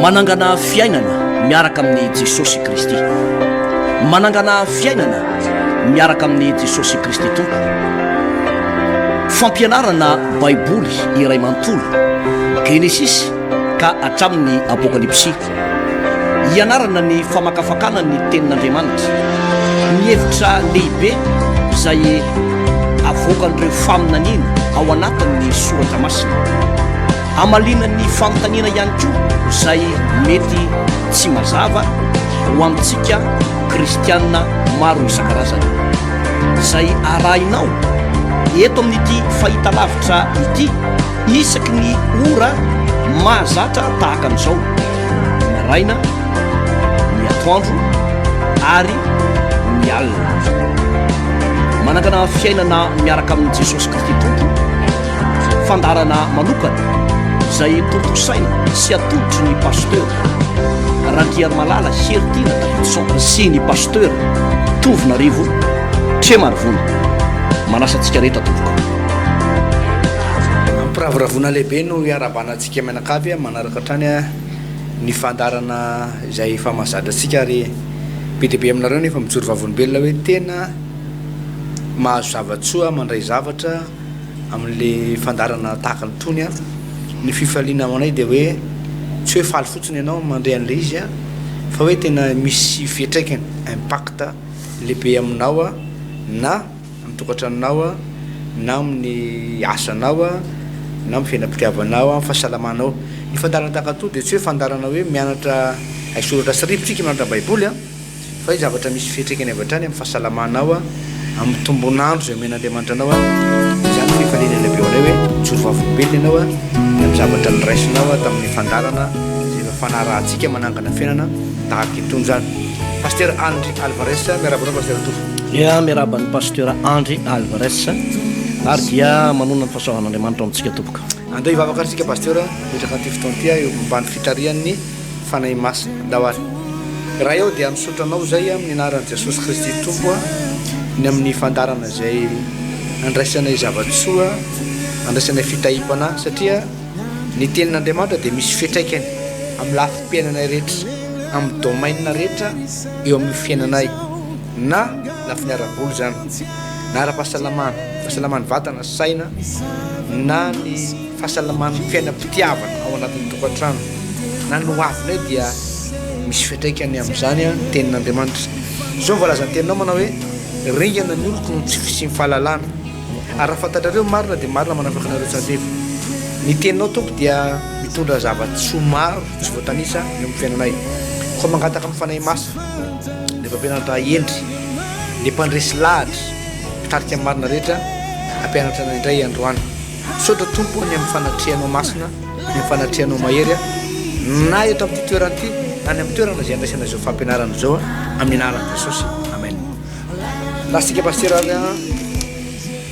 manangana fiainana miaraka amin'ny Jesosy Kristy. Manangana fiainana miaraka amin'ny Jesosy Kristy tompo. Fampianarana Baiboly iray manontolo Genesis ka hatramin'ny Apokalypsy. Ianarana ny famakafakana ny tenin'Andriamanitra, ny hevitra lehibe izay avoakan'ireo faminaniana ao anatin'ny soratra masina. Amalina ny fanontaniana ihany koa izay mety tsy mazava ho amintsika kristianina maro isan-karazany, izay arahinao eto amin'ity fahitalavitra ity isaky ny ora mahazatra tahaka an'izao, ny raina, ny atoandro ary ny alina. Manangana fiainana miaraka amin'ny Jesosy Kristy tompo, fandarana manokana izay tontosaina sy atodotry ny pasteur Randriary Malala Heritina Davidson sy ny pasteur Tovinarivo Tremarivony. Manasa antsika rehetra tompoko. Mpiraviravona lehibe no iarabanantsika menakavy manaraka hatrany ny fandarana izay efa mahazatra antsika ary be dia be aminareo nefa mijoro vavolombelona hoe tena mahazo zavatsoa mandray zavatra amin'le fandarana tahaka ny tony. Ny fifaliana amanay dia hoe tsy hoe faly fotsiny ianao mandray an'ilay izy fa hoe tena misy fiantraikany impact lehibe aminao na amin'ny tokantranonao na amin'ny asanao na amin'ny fiainam-pitiavanao, amin'ny fahasalamanao. Ny fandarana tahaka to dia tsy hoe fandarana hoe mianatra soratra sy rivotrika mianatra Baiboly fa hoe zavatra misy fiantraikany avy hatrany amin'ny fahasalamanao, amin'ny tombonandro izay omen'Andriamanitra anao. Izany fifaliana lehibe ao anay hoe mijoro vavolombelona ianao amin'ny zavatra niraisinao tamin'ny fandarana izay efa fanarahantsika manangana fiainana tahaka itony zany. Pasteur Andry Alvarez, miarabanao pasteur Tofo. Ya, miaraban'ny pasteur Andry Alvarez ary dia manona ny fahasoavan'Andriamanitra amintsika tompoka. Andao hivavaka antsika pasteur mitraka an'ity fotoana ity eo ambany fitarian'ny fanahy masina dahoany. Raha eo dia misotranao zay amin'ny anaran'i Jesosy Kristy tompo ny amin'ny fandarana izay andraisanay zavatsoa, andraisanay fitahipana, satria ny tenin'Andriamanitra dia misy fiantraikany amin'ny lafim-piainanay rehetra, amin'ny domaine rehetra eo amin'ny fiainanay, na lafiny ara-boly zany, na ara-pahasalamana, fahasalamany vatana, saina, na ny fahasalamany fiainam-pitiavana ao anatin'ny tokantrano, na ny hoavinay dia misy fiantraikany amin'izany tenin'Andriamanitra. Zao voalazany teninao manao hoe ringana ny oloko no tsy fisy ny fahalalana, ary raha fantatrareo marina dia marina manafaka anareo tsantefy. Ny teninao tompo dia mitondra zavatsoa maro tsy voatanisa eo amin'ny fiainanay. Koa mangataka amin'ny fanahy masina dia mpampianatra endry, ny mpandresy lahatra, mpitarika amin'ny marina rehetra ampianatra anay indray androany. Saotra tompo ny amin'ny fanatrianao masina, ny amin'ny fanatrianao mahery na eto amin'ity toerana ity na ny amin'ny toerana izay andraisana izao fampianarana izao amin'ny anaran'i Jesosy. Amen. Lasika pasteur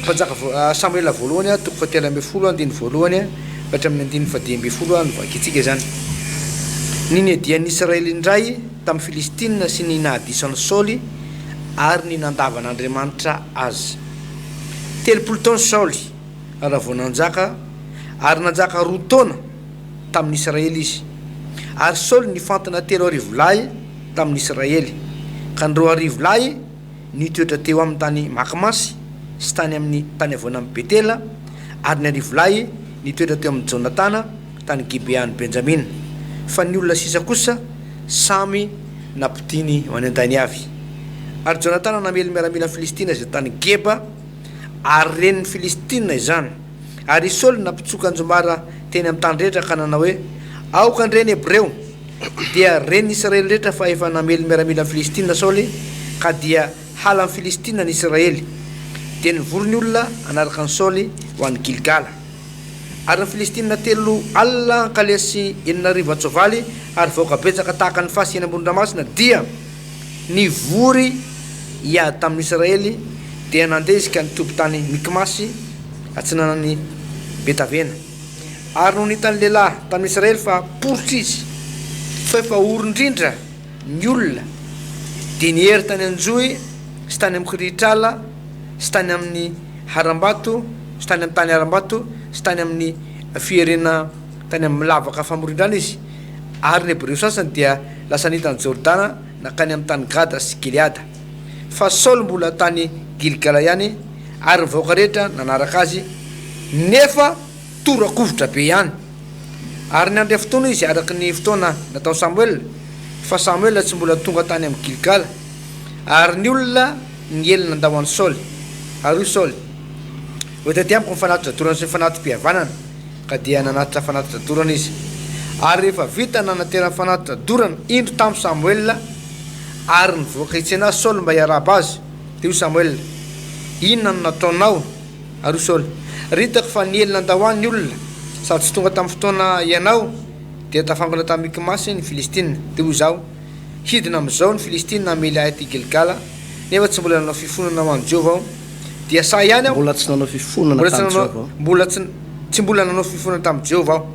mpanjaka Samoela voalohany toko fahatelo ambin'ny folo andiny voalohany hatramin'ny andiny fadimy ambin'ny folo novakitsika zany. Ny nedian'ny Israely indray tamin'ny Filistina sy ny nahadisany Saoly ary ny nandavan'Andriamanitra azy. 30 taona Saoly raha vao nanjaka ary nanjaka 2 taona tamin'ny Israely izy. Ary Saoly nifantana 3 arivolahy tamin'ny Israely, ka ny 2 arivolahy nitoetra teo amin'ny tany Makmasy sy tany amin'ny tany avoana amin'ny Betela, ary ny arivolahy nitoetra teo amin'ny Jonatana tany Gibeany Benjamina. Fa ny olona sisa kosa samy nampitiny ho any an-tany avy. Ary Jonatana namely miaramila Filistina izay tany Geba, ary renin'ny Filistina izany. Ary Saoly nampitsoka anjomara teny amin'ny tany rehetra ka nanao hoe aoka andreny Hebreo, dia ren'ny Israely rehetra fa efa namely miaramila Filistina Saoly, ka dia hala amin'ny Filistina ny Israely. Dia nivory ny olona anaraka ny Saoly ho an'ny Gilgala. Ary ny Filistina 3 alina kalesy 9 antsoavaly ary vaoka betsaka tahaka ny fasy eny ambony ranomasina dia nivory hiady tamin'ny Israely, dia nandeha izy ka nitoby tany Mikmasy atsinanany Betavena. Ary no nitany lehilahy tamin'ny Israely fa porotra izy fa efa orindrindra ny olona, dia nihery tany Anjoy sy tany amin'ny Kiritrala sy tany amin'ny Harambato sy tany amin'ny tany Harambato sy tany amin'ny fierena tany amin'ny lavaka famorindrana izy, ary ny hebreo sasany dia lasa nitany jordana nakany amin'ny tany gada sy giliada fa Saoly mbola tany Gilgala ihany ary nivoaka rehetra nanaraka azy nefa torakovotra be ihany ary nandray fotoana izy araky ny fotoana natao Samoela fa Samoela tsy mbola tonga tany amin'ny Gilgala ary ny olona nielina andao an'i Saoly ary Saoly oetatỳ amiko mifanatitra dorana sy fanatim-pihavanana ka dia nanatitra fanatitra dorana izy ary rehefa vita nanaterana fanatitra dorana indro tamin'ny Samoela ary nivoaka hitsena Saoly mba hiaraba azy dia io Samoela inona no nataonao ary Saoly ritako fa nielina andao any ny olona sady tsy tonga tamin'ny fotoana ianao dia tafangana tamin'ny Mikimasy ny Filistina dia ho zao hidina amin'izao ny Filistina amely ahy ty Gilgala nefa tsy mbola nanao fifonana ho an'i Jehova aho dia sa ihany aho mbola tsy nanao fifonana tamin'i Jehova mbola tsy mbola nanao fifonana tamin'i Jehova aho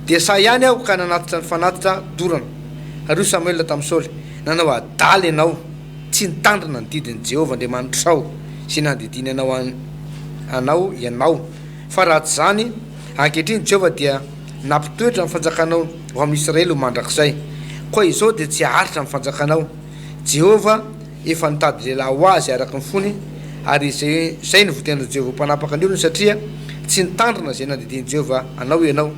dia sa ihany aho ka nanatitra ny fanatitra dorana ary io Samoela tamin'ny Saoly nanao adaly ianao tsy nitandrina ny didin'i Jehova Andriamanitra sao sy nandidiny anao ianao fa raha tsy zany ankehitriny Jehova dia nampitoetra amin'ny fanjakanao ho amin'ny Israely ho mandrakizay koa izao dia tsy haritra amin'ny fanjakanao Jehova efa nitady lehilahy ho azy araky ny fony ary zay ny votenan'i Jehova mpanapaka ny olona satria tsy nitandrina zay nandidiny Jehova anao ianao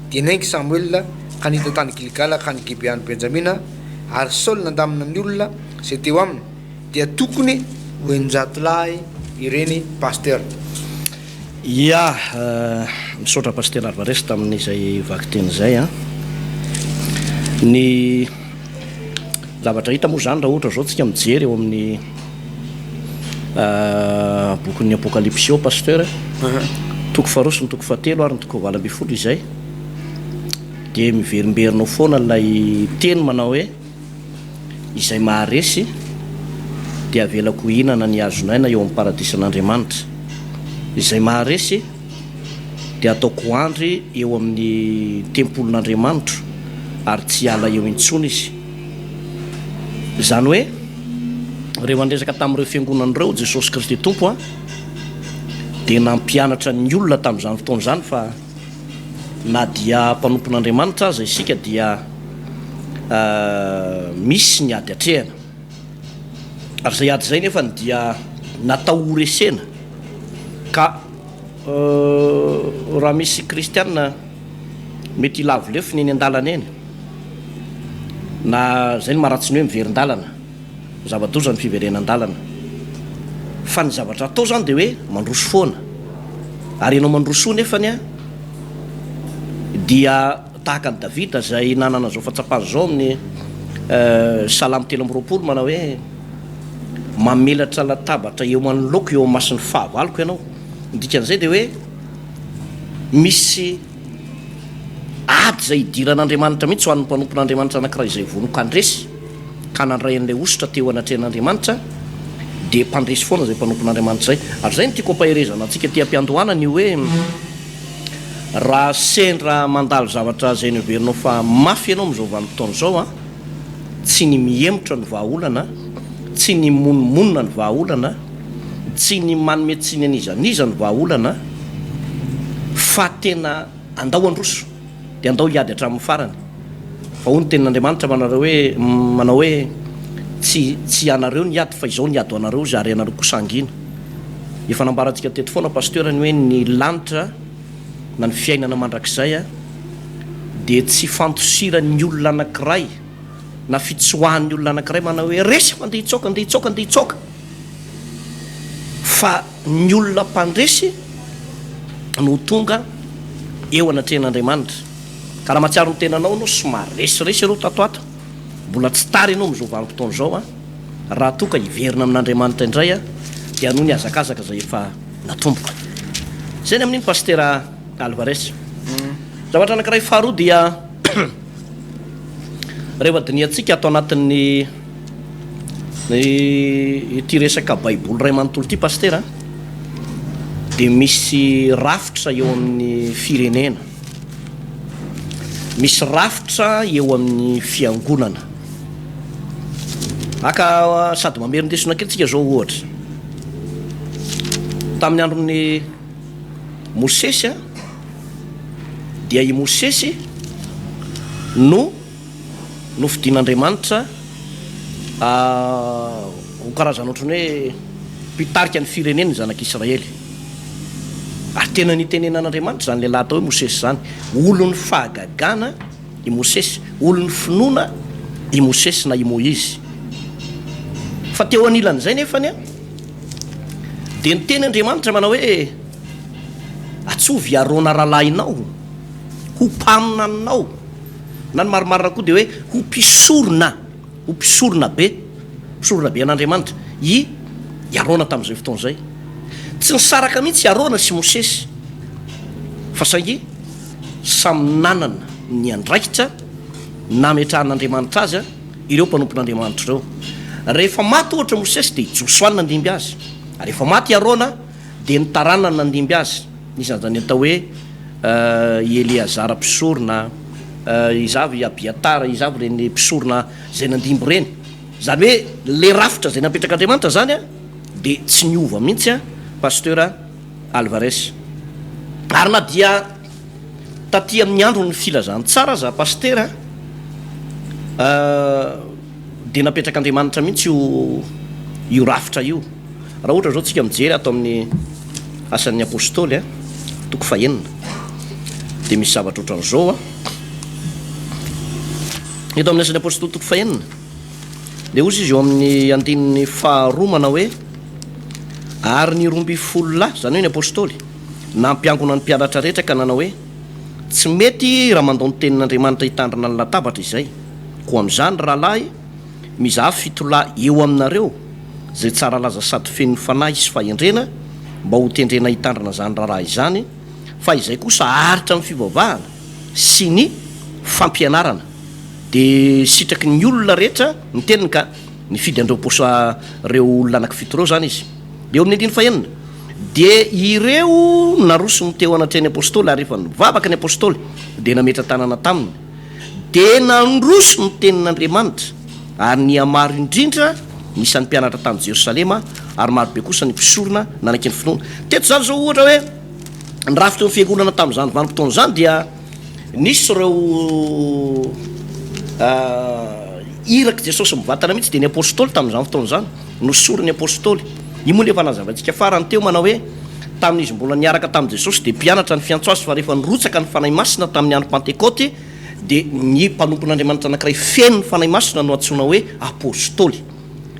dia naingy Samoela ka nita tany Gilgala ka ny Gibeany Benjamina ary Saoly nandamina ny olona zay teo aminy dia tokony ho enjatolahy ireny paster. Ya misaotra paster Alvarez tamin'izay vaky teny zay a ny zavatra hita moa zany raha ohatra zao tsika mijery eo amin'ny bokin'ny apokalypsy eo paster toko faharoa sy ny toko fahatelo ary ny toko valo amby folo izay dia miverimberinao foana lay teny manao hoe izay maharesy dia avelako hinana ny azonaina eo amin'ny paradisan'Andriamanitra izay maharesy dia ataoko andry eo amin'ny tempolin'Andriamanitra ary tsy ala eo intsony izy zany hoe rehefa andresaka tamin'ireo fiangonan'ireo Jesosy Kristy tompo a dia nampianatra ny olona tamin'izany fotoana zany fa na dia mpanompon'Andriamanitra aza isika dia misy ny ady atrehana ary zay ady zay nefa dia natao horesena ka raha misy kristianina mety lavolefo ny eny an-dalana eny na zay ny maratsiny hoe miverin-dalana zava-doza ny fiverenan-dalana fa ny zavatra atao zany dia hoe mandroso foana ary ianao mandroso nefany a dia tahaka ny Davida zay nanana zao fahatsapany zao amin'ny salamo 3:20 manao hoe mamelatra latabatra eo manoloko eo masin'ny fahavaloko ianao ndikan'izay dia hoe misy ady zay idiran'Andriamanitra mihitsy ho an'ny mpanompon'Andriamanitra anankiray izay vonoka andresy ka nandray an'ilay ositra teo anatrehan'Andriamanitra dia mpandresy foana zay mpanompon'Andriamanitra zay ary zay no tiako ampaherezana antsika ty am-piandohanany hoe raha sendra mandalo zavatra zay niverinao fa mafy ianao am'izao vanim-potoana zao a tsy ny mihemotra ny vahaolana tsy ny monomonona ny vahaolana tsy ny manome tsy ny anizaniza ny vahaolana fa tena andao androso dia andao hiady hatramin'ny farany fa hoy ny tenin'Andriamanitra manao hoe tsy anareo ny ady fa izao ny ady ho anareo zary anareo kosa angina efa nambarantsika teto foana pasteurany hoe ny lanitra na ny fiainana mandrakizay a dia tsy fantosiran'ny olona anankiray na fitsoahan'ny olona anankiray manao hoe resy andeha hitsoka andeha hitsoka andeha hitsoka fa ny olona mpandresy no tonga eo anatrehan'Andriamanitra ka raha matsiaro ny tenanao anao somary resiresy aloha tatoato mbola tsy tary ianao am'izao vanim-potoana zao a raha toka hiverina amin'Andriamanitra indray a dia anoho ny azakazaka zay efa natomboka zay ny amin'iny paster Alvarez zavatra anankiray faharoa dia rehefa diniantsika atao anatin'ny ity resaka baiboly ray manontolo ity paster dia misy rafitra eo amin'ny firenena misy rafitra eo amin'ny fiangonana aka sady mamerindesona kelitsika zao ohatra tamin'ny andron'ny Mosesy dia i Mosesy no nofidian'Andriamanitra ho karazana ohatrany hoe mpitarika ny fireneny zanak'Israely. Ary tena nitenenan'Andriamanitra zany lehilahy atao hoe Mosesy zany, olon'ny fahagagana i Mosesy, olon'ny finoana i Mosesy na i Moizy. Fa teo anilan'izay nefany a dia niteny Andriamanitra manao hoe atsovy arona rahalahinao, ho mpamina aminao, na ny marimarina koa dia hoe ho mpisorona be an'Andriamanitra iarona tamin'izay fotoana izay. Tsy nisaraka mihitsy iarona sy Mosesy, fa saingy samy nanana ny andraikitra nametrahan'Andriamanitra azy ireo mpanompon'Andriamanitra ireo. Rehefa maty ohatra Mosesy dia Josoa nandimby azy, rehefa maty Arona dia ny tarana nandimby azy. Nisy zany atao hoe Eleazara mpisorona, izavy Abiatara, izavy reny mpisorona zay nandimby reny. Zany hoe le rafitra zay napetrak'Andriamanitra zany a dia tsy niova mihitsy a Pasteur Alvarez. Ary na dia taty amin'ny andro ny filazany tsara za Pasteur dia napetrak'Andriamanitra mihitsy io rafitra io. Raha ohatra zao tsika mijery ato amin'ny asan'ny apôstôly toko 9 dia misy zavatra ohatran'izao eto amin'ny asan'ny apôstôly toko 9 dia ozy izy eo amin'ny andininy faharoa manao hoe ary ny 12 lahy zany hoe ny apôstôly nampiangona ny mpianatra rehetra ka nanao hoe tsy mety raha mandao ny tenin'Andriamanitra hitandrina ny latabatra izay, ko amin'izany rahalahy mizaha fitolahy eo aminareo zay tsara laza sady feno fanahy sy fahendrena mba ho tendrena hitandrina zany rahalahy izany, fa izay kosa aritra amin'ny fivavahana sy ny fampianarana. Dia sitraky ny olona rehetra ny teniny ka nifidy andreo posa reo olona anankifito reo zany izy. Dia eo amin'ny andiny fahenina dia ireo naroso ny teo anatreny apôstôly, ary rehefa nivavaka ny apôstôly dia nametra tanana taminy dia nandroso ny tenin'Andriamanitra, ary ny amaro indrindra nisan'ny mpianatra tamin'ny Jerosalema, ary marobe kosa ny mpisorona nanaky ny finoana. Teto zany zao ohatra hoe ny rafitra ny fiangonana tamin'izany vanim-potoana zany dia nisy reo iraky Jesosy mivatana mihitsy dia ny apôstôly tamin'izany fotoana zany nosoro ny apôstôly. Io moa lefa nazavatsika farany teo manao hoe tamin'izy mbola niaraka tamin'i Jesosy dia mpianatra ny fiantso azy, fa rehefa nirotsaka ny fanahy masina tamin'ny andro Pentekôty dia ny mpanompon'Andriamanitra anankiray feno ny fanahy masina no antsoina hoe apôstôly.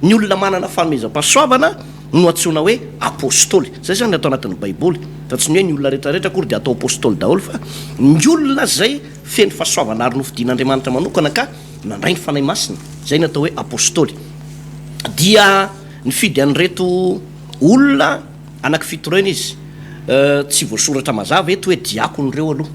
Ny olona manana fanomezam-pahasoavana no antsoina hoe apôstôly. Zay zany atao anatin'ny Baiboly, fa tsy ny hoe ny olona rehetrarehetra kory dia atao apôstôly daholo, fa ny olona zay feno fahasoavana ary nofidian'Andriamanitra manokana ka nandray ny fanahy masina, zay ny atao hoe apôstôly. Dia nifidy an'reto olona anankifito reny izy, tsy voasoratra mazava eto hoe diakony reo aloha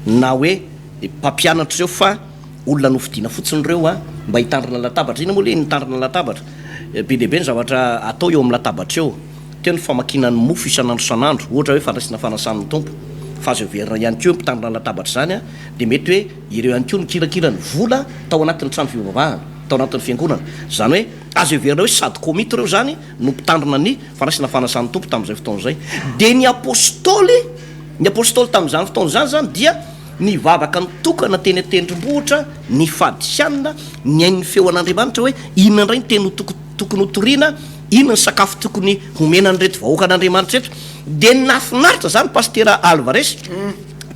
na hoe mpampianatra reo, fa olona nofidiana fotsiny reo mba hitandrina latabatra. Ina moa le nitandrina latabatra? Be dehibe ny zavatra atao eo amin'ny latabatra eo, teo ny famakinany mofo isan'andro san'andro, ohatra hoe fandraisina fanasan'ny tompo. Fa azo everina ihany koa mpitandrina latabatra zany dia mety hoe ireo ihany koa nikirakira ny vola tao anatin'ny trano fivavahana, tao anatin'ny fiangonana. Zany hoe azo everina hoe sady komity reo zany no mpitandrina ny fandraisina fanasan'ny tompo tamin'izay fotoana izay. Dia ny apôstôly tamin'izany fotoana zany zany dia nivavaka nitokana teny atendrombohitra, ny fadisianina, ny ain'ny feo an'Andriamanitra hoe inona indray ny teny tokony hotoriana, inona ny sakafo tokony homena nyreto vahoaka an'Andriamanitra rehetra. Dia nafinaritra zany Pasteur Alvarez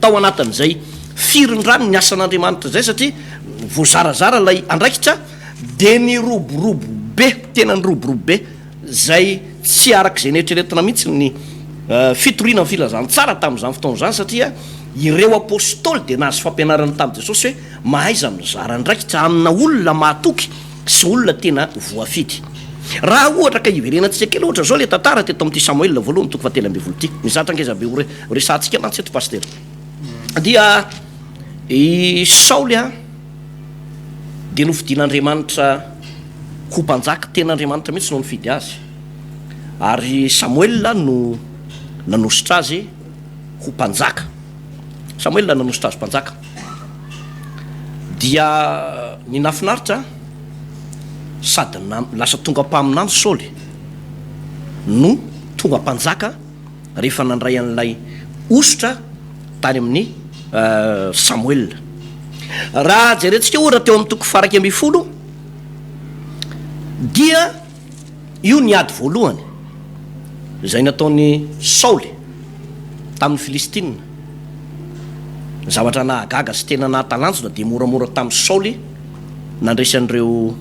tao anatin'izay firindrany ny asan'Andriamanitra zay, satria voazarazara lay andraikitra dia ny roborobo be, tena ny roborobo be zay tsy arak'izay neritreretina mihitsy ny fitoriana ny filazany tsara tamin'izany fotoana zany, satria ireo apôstôly dia nahazo fampianarana tamin'i Jesosy hoe mahaiza mizara ndraikitra amina olona mahatoky sy olona tena voafidy. Raha ohatra ka iverenantsika kely ohatra zao le tantara teto amin'ity Samoela voalohany toko 17 ty, mizatra angezabe resantsika mantsy eto Pasteur. Dia i Saoly dia nofidian'Andriamanitra ho mpanjaka, ten'Andriamanitra mihitsy no nifidy azy, ary Samoela no nanositra azy ho mpanjaka. Samoela nanositra azy mpanjaka. Dia ny nafinaritra sady lasa tonga mpaminany Saoly no tonga mpanjaka rehefa nandray an'ilay ositra tany amin'ny Samoela. raha jerentsika ohatra teo amin'ny toko faraky amby folo dia io niady voalohany zay nataony Saoly tamin'ny Filistina. Zavatra nahagaga sy tena nahatalanjona de moramora tamin'ny Saoly nandresan'ireo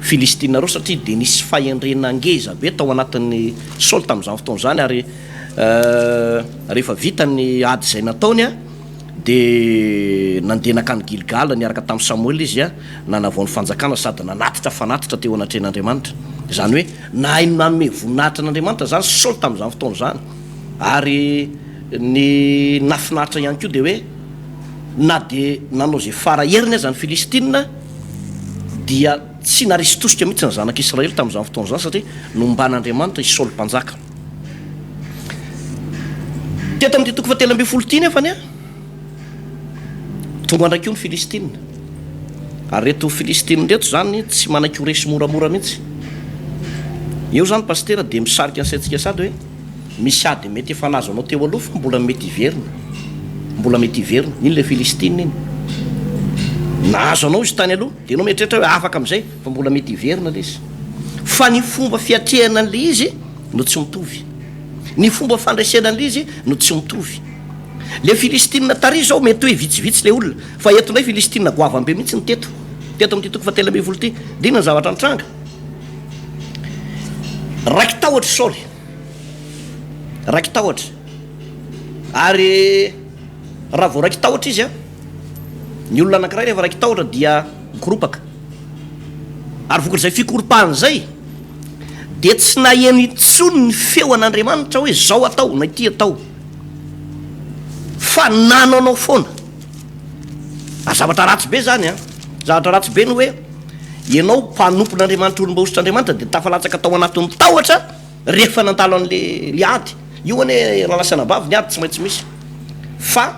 Filistina reo satria de nisy fahendrena ngeza be tao anatin'ny Saoly tamin'izany fotoana zany ary rehefa vita ny ady zay nataony a de nandeha nakany Gilgal niaraka tamin'ny Samoela izy a nanavoan'ny fanjakana sady nanatitra fanatitra teo anatren'Andriamanitra. Zany hoe nahaino nanome voninahitra an'Andriamanitra zany Saoly tamin'izany fotoana zany ary ny nafinahitra ihany koa de hoe na de nanao zay faraherin'ny zany Filistina dia tsy narisy tosika mihitsy ny zanak'Israely tamin'izany fotoana zany satria nomban'Andriamanitra i Saoly mpanjaka. Teto amin'ny toko fahatelo amby folo ty nefany a tonga andraikio ny Filistina ary reto Filistina reto zany tsy manakio resy moramora mihitsy. Io zany pastera de misarika ansaintsika sady hoe misy ady mety efa nazo anao teo aloha fa mbola mety hiverina iny le Filistina iny nahazo anao izy tany aloha de anao mieritreritra hoe afaka am'izay fa mbola mety hiverina le izy fa ny fomba fiatrehana an'le izy no tsy mitovy, ny fomba fandraisana an'le izy no tsy mitovy. Le Filistina tary zao mety hoe vitsivitsy le olona fa eto ndray Filistina goavambe mihitsy ny teto amin'ny toko fahatelo amby folo ty de ina ny zavatra nitranga raiky tahotra Saoly raiky tahotra ary raha vao raiky tahotra izy a ny olona anankiray rehefa raiky tahotra dia mikoropaka ary vokatr'izay fikoropahana zay de tsy naheno intsony ny feo an'Andriamanitra hoe zao atao na ity atao fa nanao foana zavatra ratsy be zany a zavatra ratsy be ny hoe ianao mpanompon'Andriamanitra olombaositr'Andriamanitra de tafalatsaka tao anatin'ny tahotra rehefa nandalo an'le ady io ane rahalasana bavy ny ady tsy maintsy misy fa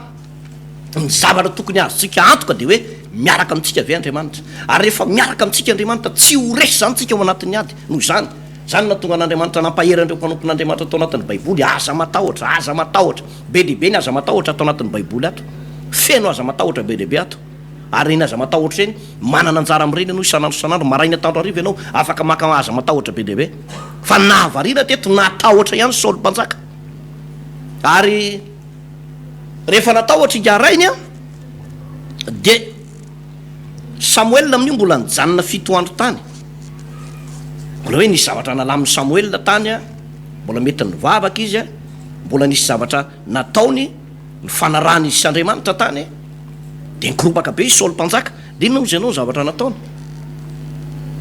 ny zavatra tokony azotsika antoka de hoe miaraka amitsika ave Andriamanitra ary rehefa miaraka amitsika Andriamanitra tsy ho resy zany tsika ao anatin'ny ady noho zany natonga an'Andriamanitra nampaheran'ireo mpanompon'Andriamanitra atao anatin'ny Baiboly aza matahotra be lehibe ny aza matahotra atao anatin'ny Baiboly ato feno aza matahotra be lehibe ato ary iny aza matahotra eny manana anjara am'ireny ianao isanandro maraina tandro ariva ianao afaka maka aza matahotra be lehibe fa nahavarina teto natahotra ihany Saoly mpanjaka ary rehefa natahotra igarainy a de Samoela amin'io mbola nijanona 7 andro tany mbola hoe nisy zavatra nalamin'ny Samoela tany a mbola mety nivavaka izy a mbola nisy zavatra nataony ny fanarahany izy sy Andriamanitra tany de nikoropaka be izy Saoly mpanjaka de inona ozy ianao ny zavatra nataony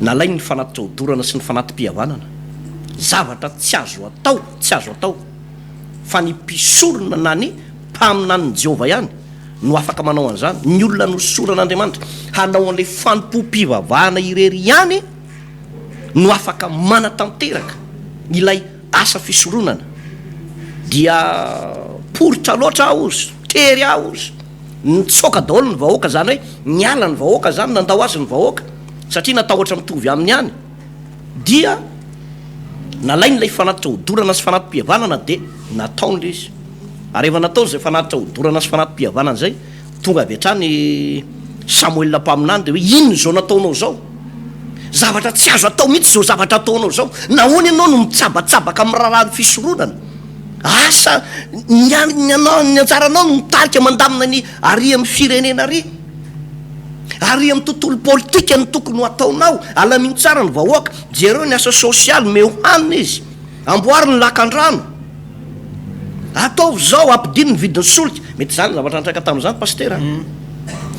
nalainy ny fanatitra odorana sy ny fanatim-pihavanana zavatra tsy azo atao fa ny mpisorona na ny mpaminan'ny Jehovah ihany no afaka manao an'izany. Ny olona nosoran'Andriamanitra hanao an'le fanompo-pivavahana irery ihany no afaka manatanteraka ilay asa fisoronana dia poritra loatra aho ozy tery aho ozy nitsoka daholo ny vahoaka zany hoe niala ny vahoaka zany nandao azy ny vahoaka satria natahotra mitovy aminy ihany dia nalainy lay fanatitra hodorana sy fanatim-pihavanana de nataon'le izy ary efa nataony zay fanatitra hodorana sy fanatim-pihavanana zay tonga avy hatrany Samoela mpaminany de hoe inony zao nataonao zao zavatra tsy azo atao mihitsy zao zavatra ataonao zao nahoana ianao no mitsabatsabaka amin'ny raharahany fisoronana asa ny anjaranao no mitarika mandamina ny ary amin'ny firenena ary amin'ny tontolo politika ny tokony ho ataonao alamino tsara ny vahoaka jereo ny asa sosialy meo hanina izy amboary ny lakan-drano ataovy zao ampidiny ny vidiny solika mety zany zavatra antraika tamin'izany pastera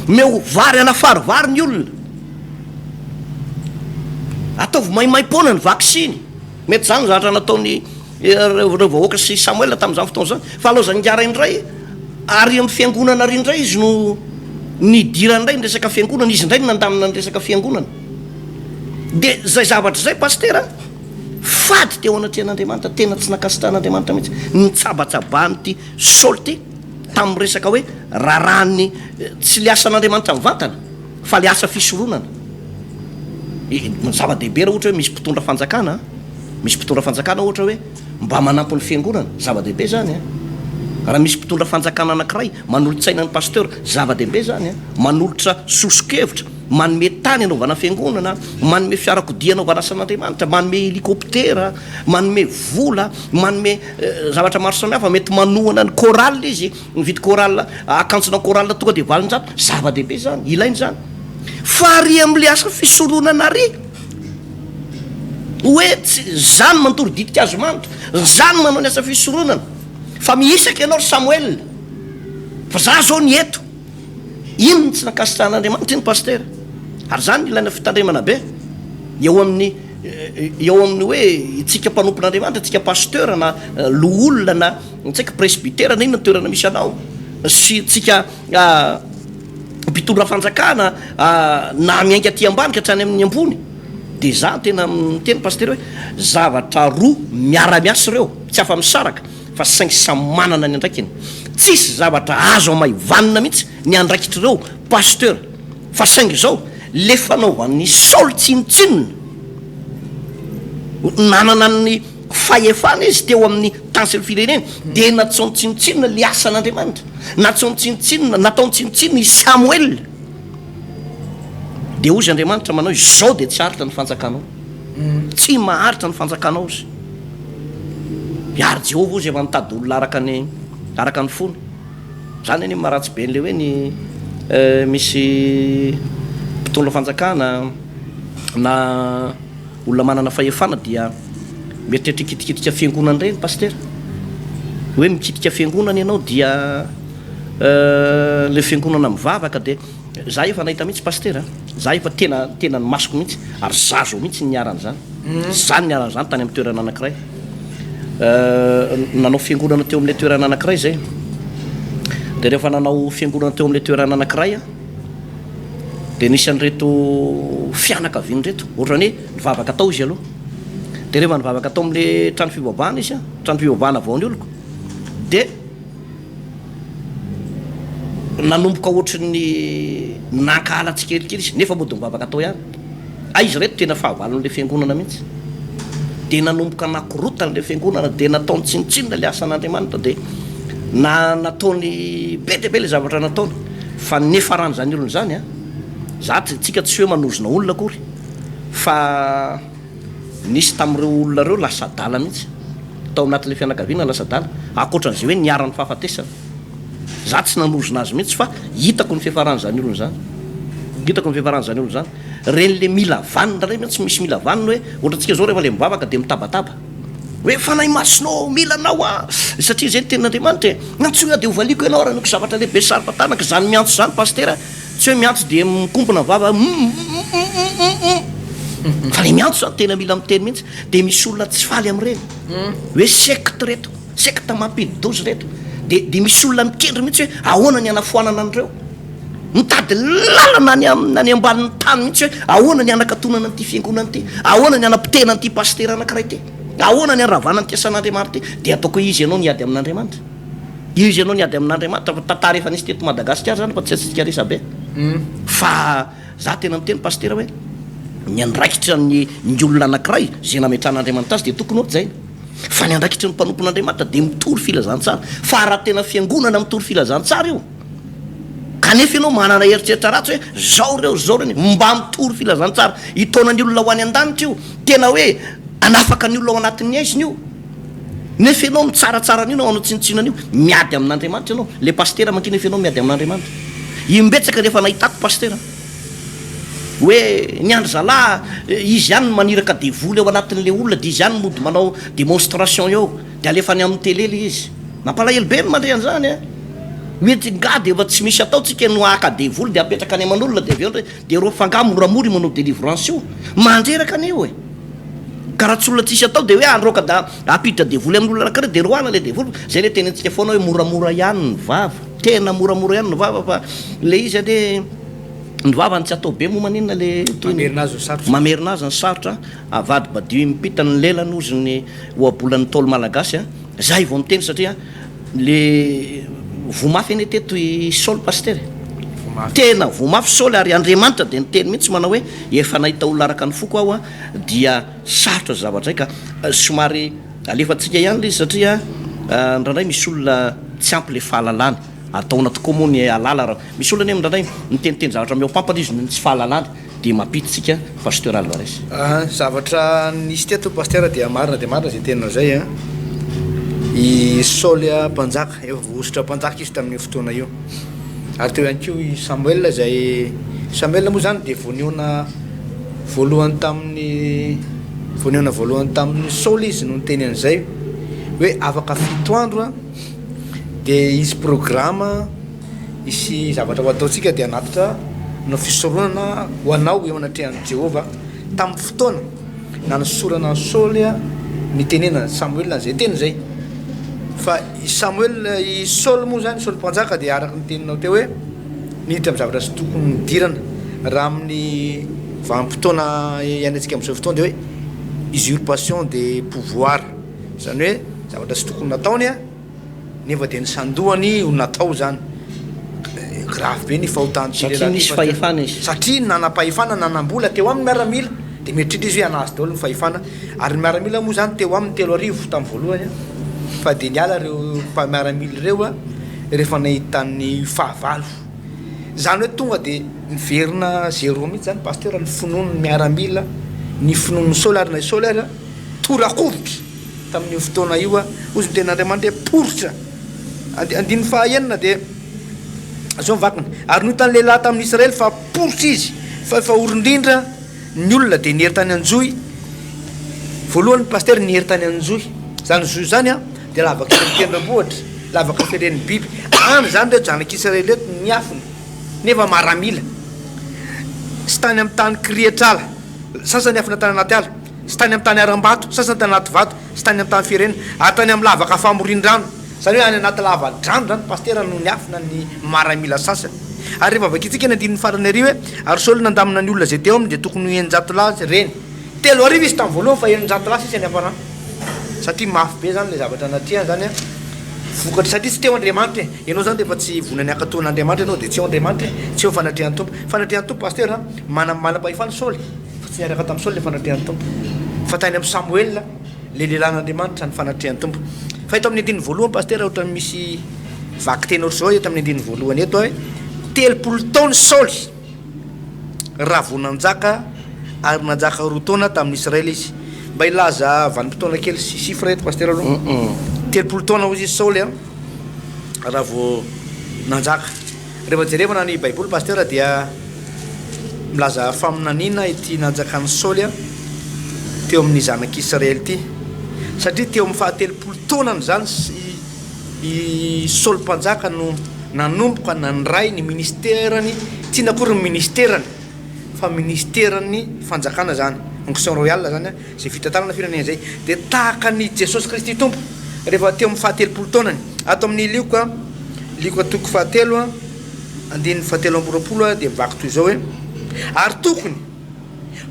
meo vary anafarivary ny olona ataovy maimaimpona ny vaksiny mety zany zavatra nataony reo vahoaka sy Samoela tamin'izany fotoana zany fa aloha ngara indray ary amin'ny fiangonana ary indray izy no nidira indray ny resaka fiangonana izy indray nandamina ny resaka fiangonana de zay zavatra zay pastera fady teo anatrehan'Andriamanitra tena tsy nakasitran'Andriamanitra mihitsy nitsabatsabahan'ity Saoly ty tamin'ny resaka hoe rarahany tsy le asan'Andriamanitra mivantana fa le asa fisoronana zava-dehibe raha ohatra hoe misy mpitondra fanjakana ohatra hoe mba manampy ny fiangonana zava-dehibe zany raha misy mpitondra fanjakana anankiray manolotsaina ny pasteur zava-dehibe zany a manolotra sosokevitra manome tany anaovana fiangonana manome fiarakodia anaovana asan'andriamanitra manome hélicoptera manome vola manome zavatra maro samihafa mety manohana ny chorale izy mividy chorale akanjona chorale tonga de valonjato zava-dehibe zany ilainy zany fa ary am'le asa fisoronana ary hoe zany manotory didika azo manitra zany manao ny asa fisoronana fa miisaka ianao ry Samoela fa za zao ny eto inony tsy nakasitrahan'andriamanitra iny paster ary zany ilaina fitandremana be eo amin'ny hoe itsika mpanompon'andriamanitra tsika pasteur na lo olona na tsaika presbytera na inona toerana misy anao sy tsika mpitondra fanjakana na miainga aty ambanika hatrany amin'ny ambony de za tena miteny paster hoe zavatra roa miara-miasa ireo tsy afa misaraka fa saingy samy manana ny andraikiny tsisy zavatra azo amaivanina mihitsy ny andraikitr'ireo pasteur fa saingy zao le fanaovan'ny Saoly tsinitsinina nanana ny fahefana izy teo amin'ny tansy ny firenena de natsaony tsinitsinina le asan'andriamanitra nataony tsinitsinina i Samoela de ozy andriamanitra manao izy zao de tsy haritra ny fanjakanao tsy maharitra ny fanjakanao izy iary Jehova ozy efa mitady olona araka ny fony zany eny maharatsy be n'le hoe ny misy mpitondra fanjakana na olona manana fahefana dia mieritreritry kitikitika fiangonana reny paster hoe mikitika fiangonana ianao dia le fiangonana mivavaka de za efa nahita mihitsy paster za efa tena ny masoko mihitsy ary zazo mihitsy niaran'zany zany niaran'zany tany amin'ny toerana anankiray nanao fiangonana teo amin'le toerana anankiray zay de rehefa nanao fiangonana teo amin'le toerana anankiray de nisy an'reto fianakaviany reto ohatrany hoe nivavaka atao izy aloha de rehefa nivavaka atao amin'le trano fivavahana izy trano fivavahana vaony oloko de nanomboka ohatrany nankahala tsikelikely izy nefa mody mivavaka atao ihany izy reto tena fahavalon'le fiangonana mihitsy de nanomboka nakorotana le fiangonana de nataony tsinitsinina le asan'andriamanitra de nataony be de be le zavatra nataony fa nefa rano zany olona zany za tsika tsy hoe manozona olona akory fa nisy tamin'ireo olona reo lasa dala mihitsy tao anatin'le fianakaviana lasa dala akoatran'izay hoe niaran'ny fahafatesana za tsy nanozona azy mihitsy fa hitako ny fihafaran'zany olona zany zany ren'le mila vanina reny tsy misy mila vanina hoe ohatratsika zao rehefa le mivavaka de mitabataba hoe fanay masinao milanao satria zay ny tenin'andriamanitra antsoa de hovaliko ianao raha noko zavatra lehibe sarypatanaka zany miantso zany paster tsy hoe miantso de mikompona vava fa le miantso zany tena mila miteny mihitsy de misy olona tsy faly am'ireny hoe secte reto secte mampididozy reto de misy olona mikendry mihitsy hoe ahoana ny anafoanana an'ireo mitady lalana nany ambanin'ny tany mihitsy hoe ahoana ny anakatonana an'ity fiangonana ty ahoana ny anapitena an'ity paster anankiray ty ahoana ny aravana ny tiasan'andriamanitra ty de ataoko izy ianao niady amin'andriamanitra fa tantara efa nisy teto Madagascar zany fa tsy atsika resa be fa za tena miteny paster hoe ny andraikitra ny olona anankiray zay nametran'andriamanitra azy de tokony ohatr'zay fa ny andraikitra ny mpanompon'andriamanitra de mitory filazantsara fa raha tena fiangonana mitory filazantsara io kanefa ianao manana heritreritra ratsy hoe zao reny mba mitory filazantsara itaonany olona ho any an-danitra io tena hoe anafaka ny olona ao anatin'ny aiziny io nefa ianao mitsaratsara an'io nao anao tsinitsinana io miady amin'andriamanitra ianao le paster mankina efa ianao miady amin'andriamanitra imbetsaka rehefa nahitako paster hoe ny andro zalahy izy ihany maniraka devoly ao anatin'le olona de izy ihany mody manao démonstration eo de alefa any amin'ny tele le izy nampalahelo be ny mandre an'zany mety ngady efa tsy misy atao tsika no aka devoly de apetraka any aman'olona de aveo de ro fanga moramora manao délivrance io mandreraka an'io ka raha tsy olona tsisy atao de hoe androka da apiditra devoly amin'olona anakare de roana le devoly zay le tenentsika foana hoe moramora ihany ny vava tena moramora ihany ny vava fa le izy ade ny vava ny tsy atao be mo maninona le mamerina azy ny sarotra avady badio mipita ny lelany ozy ny oabolan'ny tolo malagasy zay vao miteny satria le vomafy eny teto i Saoly paster tena vomafy Saoly ary andriamanitra de niteny mihitsy manao hoe efa nahita olona araka ny foko aho dia sarotra zavatra zay ka somary alefatsika ihany le izy satria ndraindray misy olona tsy ampy le fahalalana ataona tokoa moa ny alala raha misy olona any amindray miteniteny zavatra miopampana izy no tsy fahalalana dia mampiditsika pasteur Alvarez. Zavatra nisy teto pasteur dia marina zay tena zay a i Saoly mpanjaka efa voaositra mpanjaka izy tamin'ny fotoana io ary teo ihany koa i Samoela zay Samoela moa zany dia voneona voalohany tamin'ny Saoly izy no niteny an'izay hoe afaka 7 andro a dia izy programma isy zavatra ho ataontsika dia anatitra no fisorohana ho anao eo anatrehan'i Jehova tamin'ny fotoana na nisorana Saoly nitenena Samoela zay teny zay fa i Samoela i Saoly moa zany Saoly mpanjaka dia araka niteninao teo hoe niditra amin'ny zavatra sy tokony nidirana raha amin'ny vanim-potoana ianantsika amin'izao fotoana dia hoe usurpation de pouvoir zany hoe zavatra sy tokony nataony a nefa dia ny sandohany ho natao zany grave be ny satria nanam-pahefana nanam-bola teo amin'ny miaramila dia mieritritra izy hoe anazy daholo ny fahefana ary ny miaramila moa zany teo amin'ny 3 arivo tamin'ny voalohany fa dia niala reo miaramila reo a rehefa nahitan'ny fahavalo zany hoe tonga dia niverina 0 mihitsy zany pasteur ny finoany miaramila ny finoan'ny Saoly ary na Saoly ary torakovitra tamin'ny fotoana io a ozy ny ten'Andriamanitra poritra andiny fahaenina dia zao mivakina ary no hitan'ny lehilahy tamin'ny Israely fa poritra izy fa efa orindrindra ny olona dia nihery tany anjoy voalohany pasteur nihery tany anjoy zany zoy zany a dia lavaka tendrombohitra lavaka firen'ny biby any zany reo janak'Israely eto niafina nefa maramila sy tany amin'ny tany kriatrala sasany afina tany anaty ala sy tany amin'ny tany aram-bato sasany tany anaty vato sy tany amin'ny tany firenena ary tany amin'ny lavaka famorin-drano zany hoe any anaty lava-drano zany pasteur no niafina ny maramila sasany ary rehefa vakitsika ny andin'ny farany arivo ary Saoly nandamina ny olona zay teo aminy dia tokony 900 lahy reny 3 arivo izy tamin'ny voalohany fa 900 lahy sisy any afarana satria mafy be zany le zavatra anatriany zany a vokatra satria tsy teo Andriamanitra ianao zany dia efa tsy vonany akatoan'Andriamanitra ianao dia tsy eo Andriamanitra tsy eo fanatrehan'ny tompo fanatrehan'ny tompo pasteur manam-pahefana Saoly fa tsy niaraka tamin'ny Saoly le fanatrehan'ny tompo fa tany amin'ny Samoela le lehilahin'Andriamanitra ny fanatrehan'ny tompo fa eto amin'ny andin'ny voalohany pasteur ohatra misy vaky tena ohatr'izao eto amin'ny andin'ny voalohany eto hoe 30 taona Saoly raha vao nanjaka ary nanjaka 2 taona tamin'ny Israely izy mba ilaza vanim-potoana kely sy chiffre eto pasteur aloha 30 taona ozy izy Saoly raha vao nanjaka rehefa jerevana ny Baiboly pasteur dia milaza faminaniana ity nanjakan'ny Saoly teo amin'ny zanak'Israely ty satria teo amin'ny 30 taonany zany i Saoly mpanjaka no nanomboka nandray ny ministerany tsy nakory ny ministerany fa ministerany fanjakana zany onction royale zany zay fitantanana firenena zay dia tahaka ny Jesosy Kristy tompo rehefa teo amin'ny 30 taonany ato amin'ny lioka toko 7 andin'ny 7 dia mivaky toy izao hoe ary tokony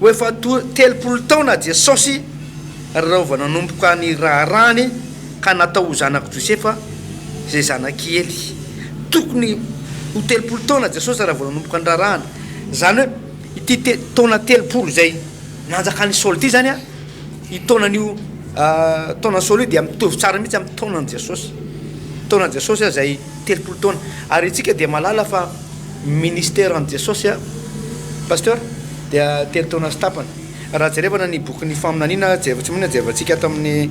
ho efa 30 taona Jesosy raha vao nanomboka ny raharahany ka natao zanako Josefa zay zanak'Ely tokony ho 30 taona Jesosy raha vao nanomboka ny raharahany zany hoe ity taona 30 zay nanjakany Saoly ity zany a i taonan'io taona Saoly io dia mitovy tsara mihitsy amin'ny taonan'i Jesosy zay 30 taona ary itsika dia malala fa ministère an Jesosy pasteur dia 3 taona sy tapany raha jerevana ny boky ny faminaniana tsy mona jerevantsika ato amin'ny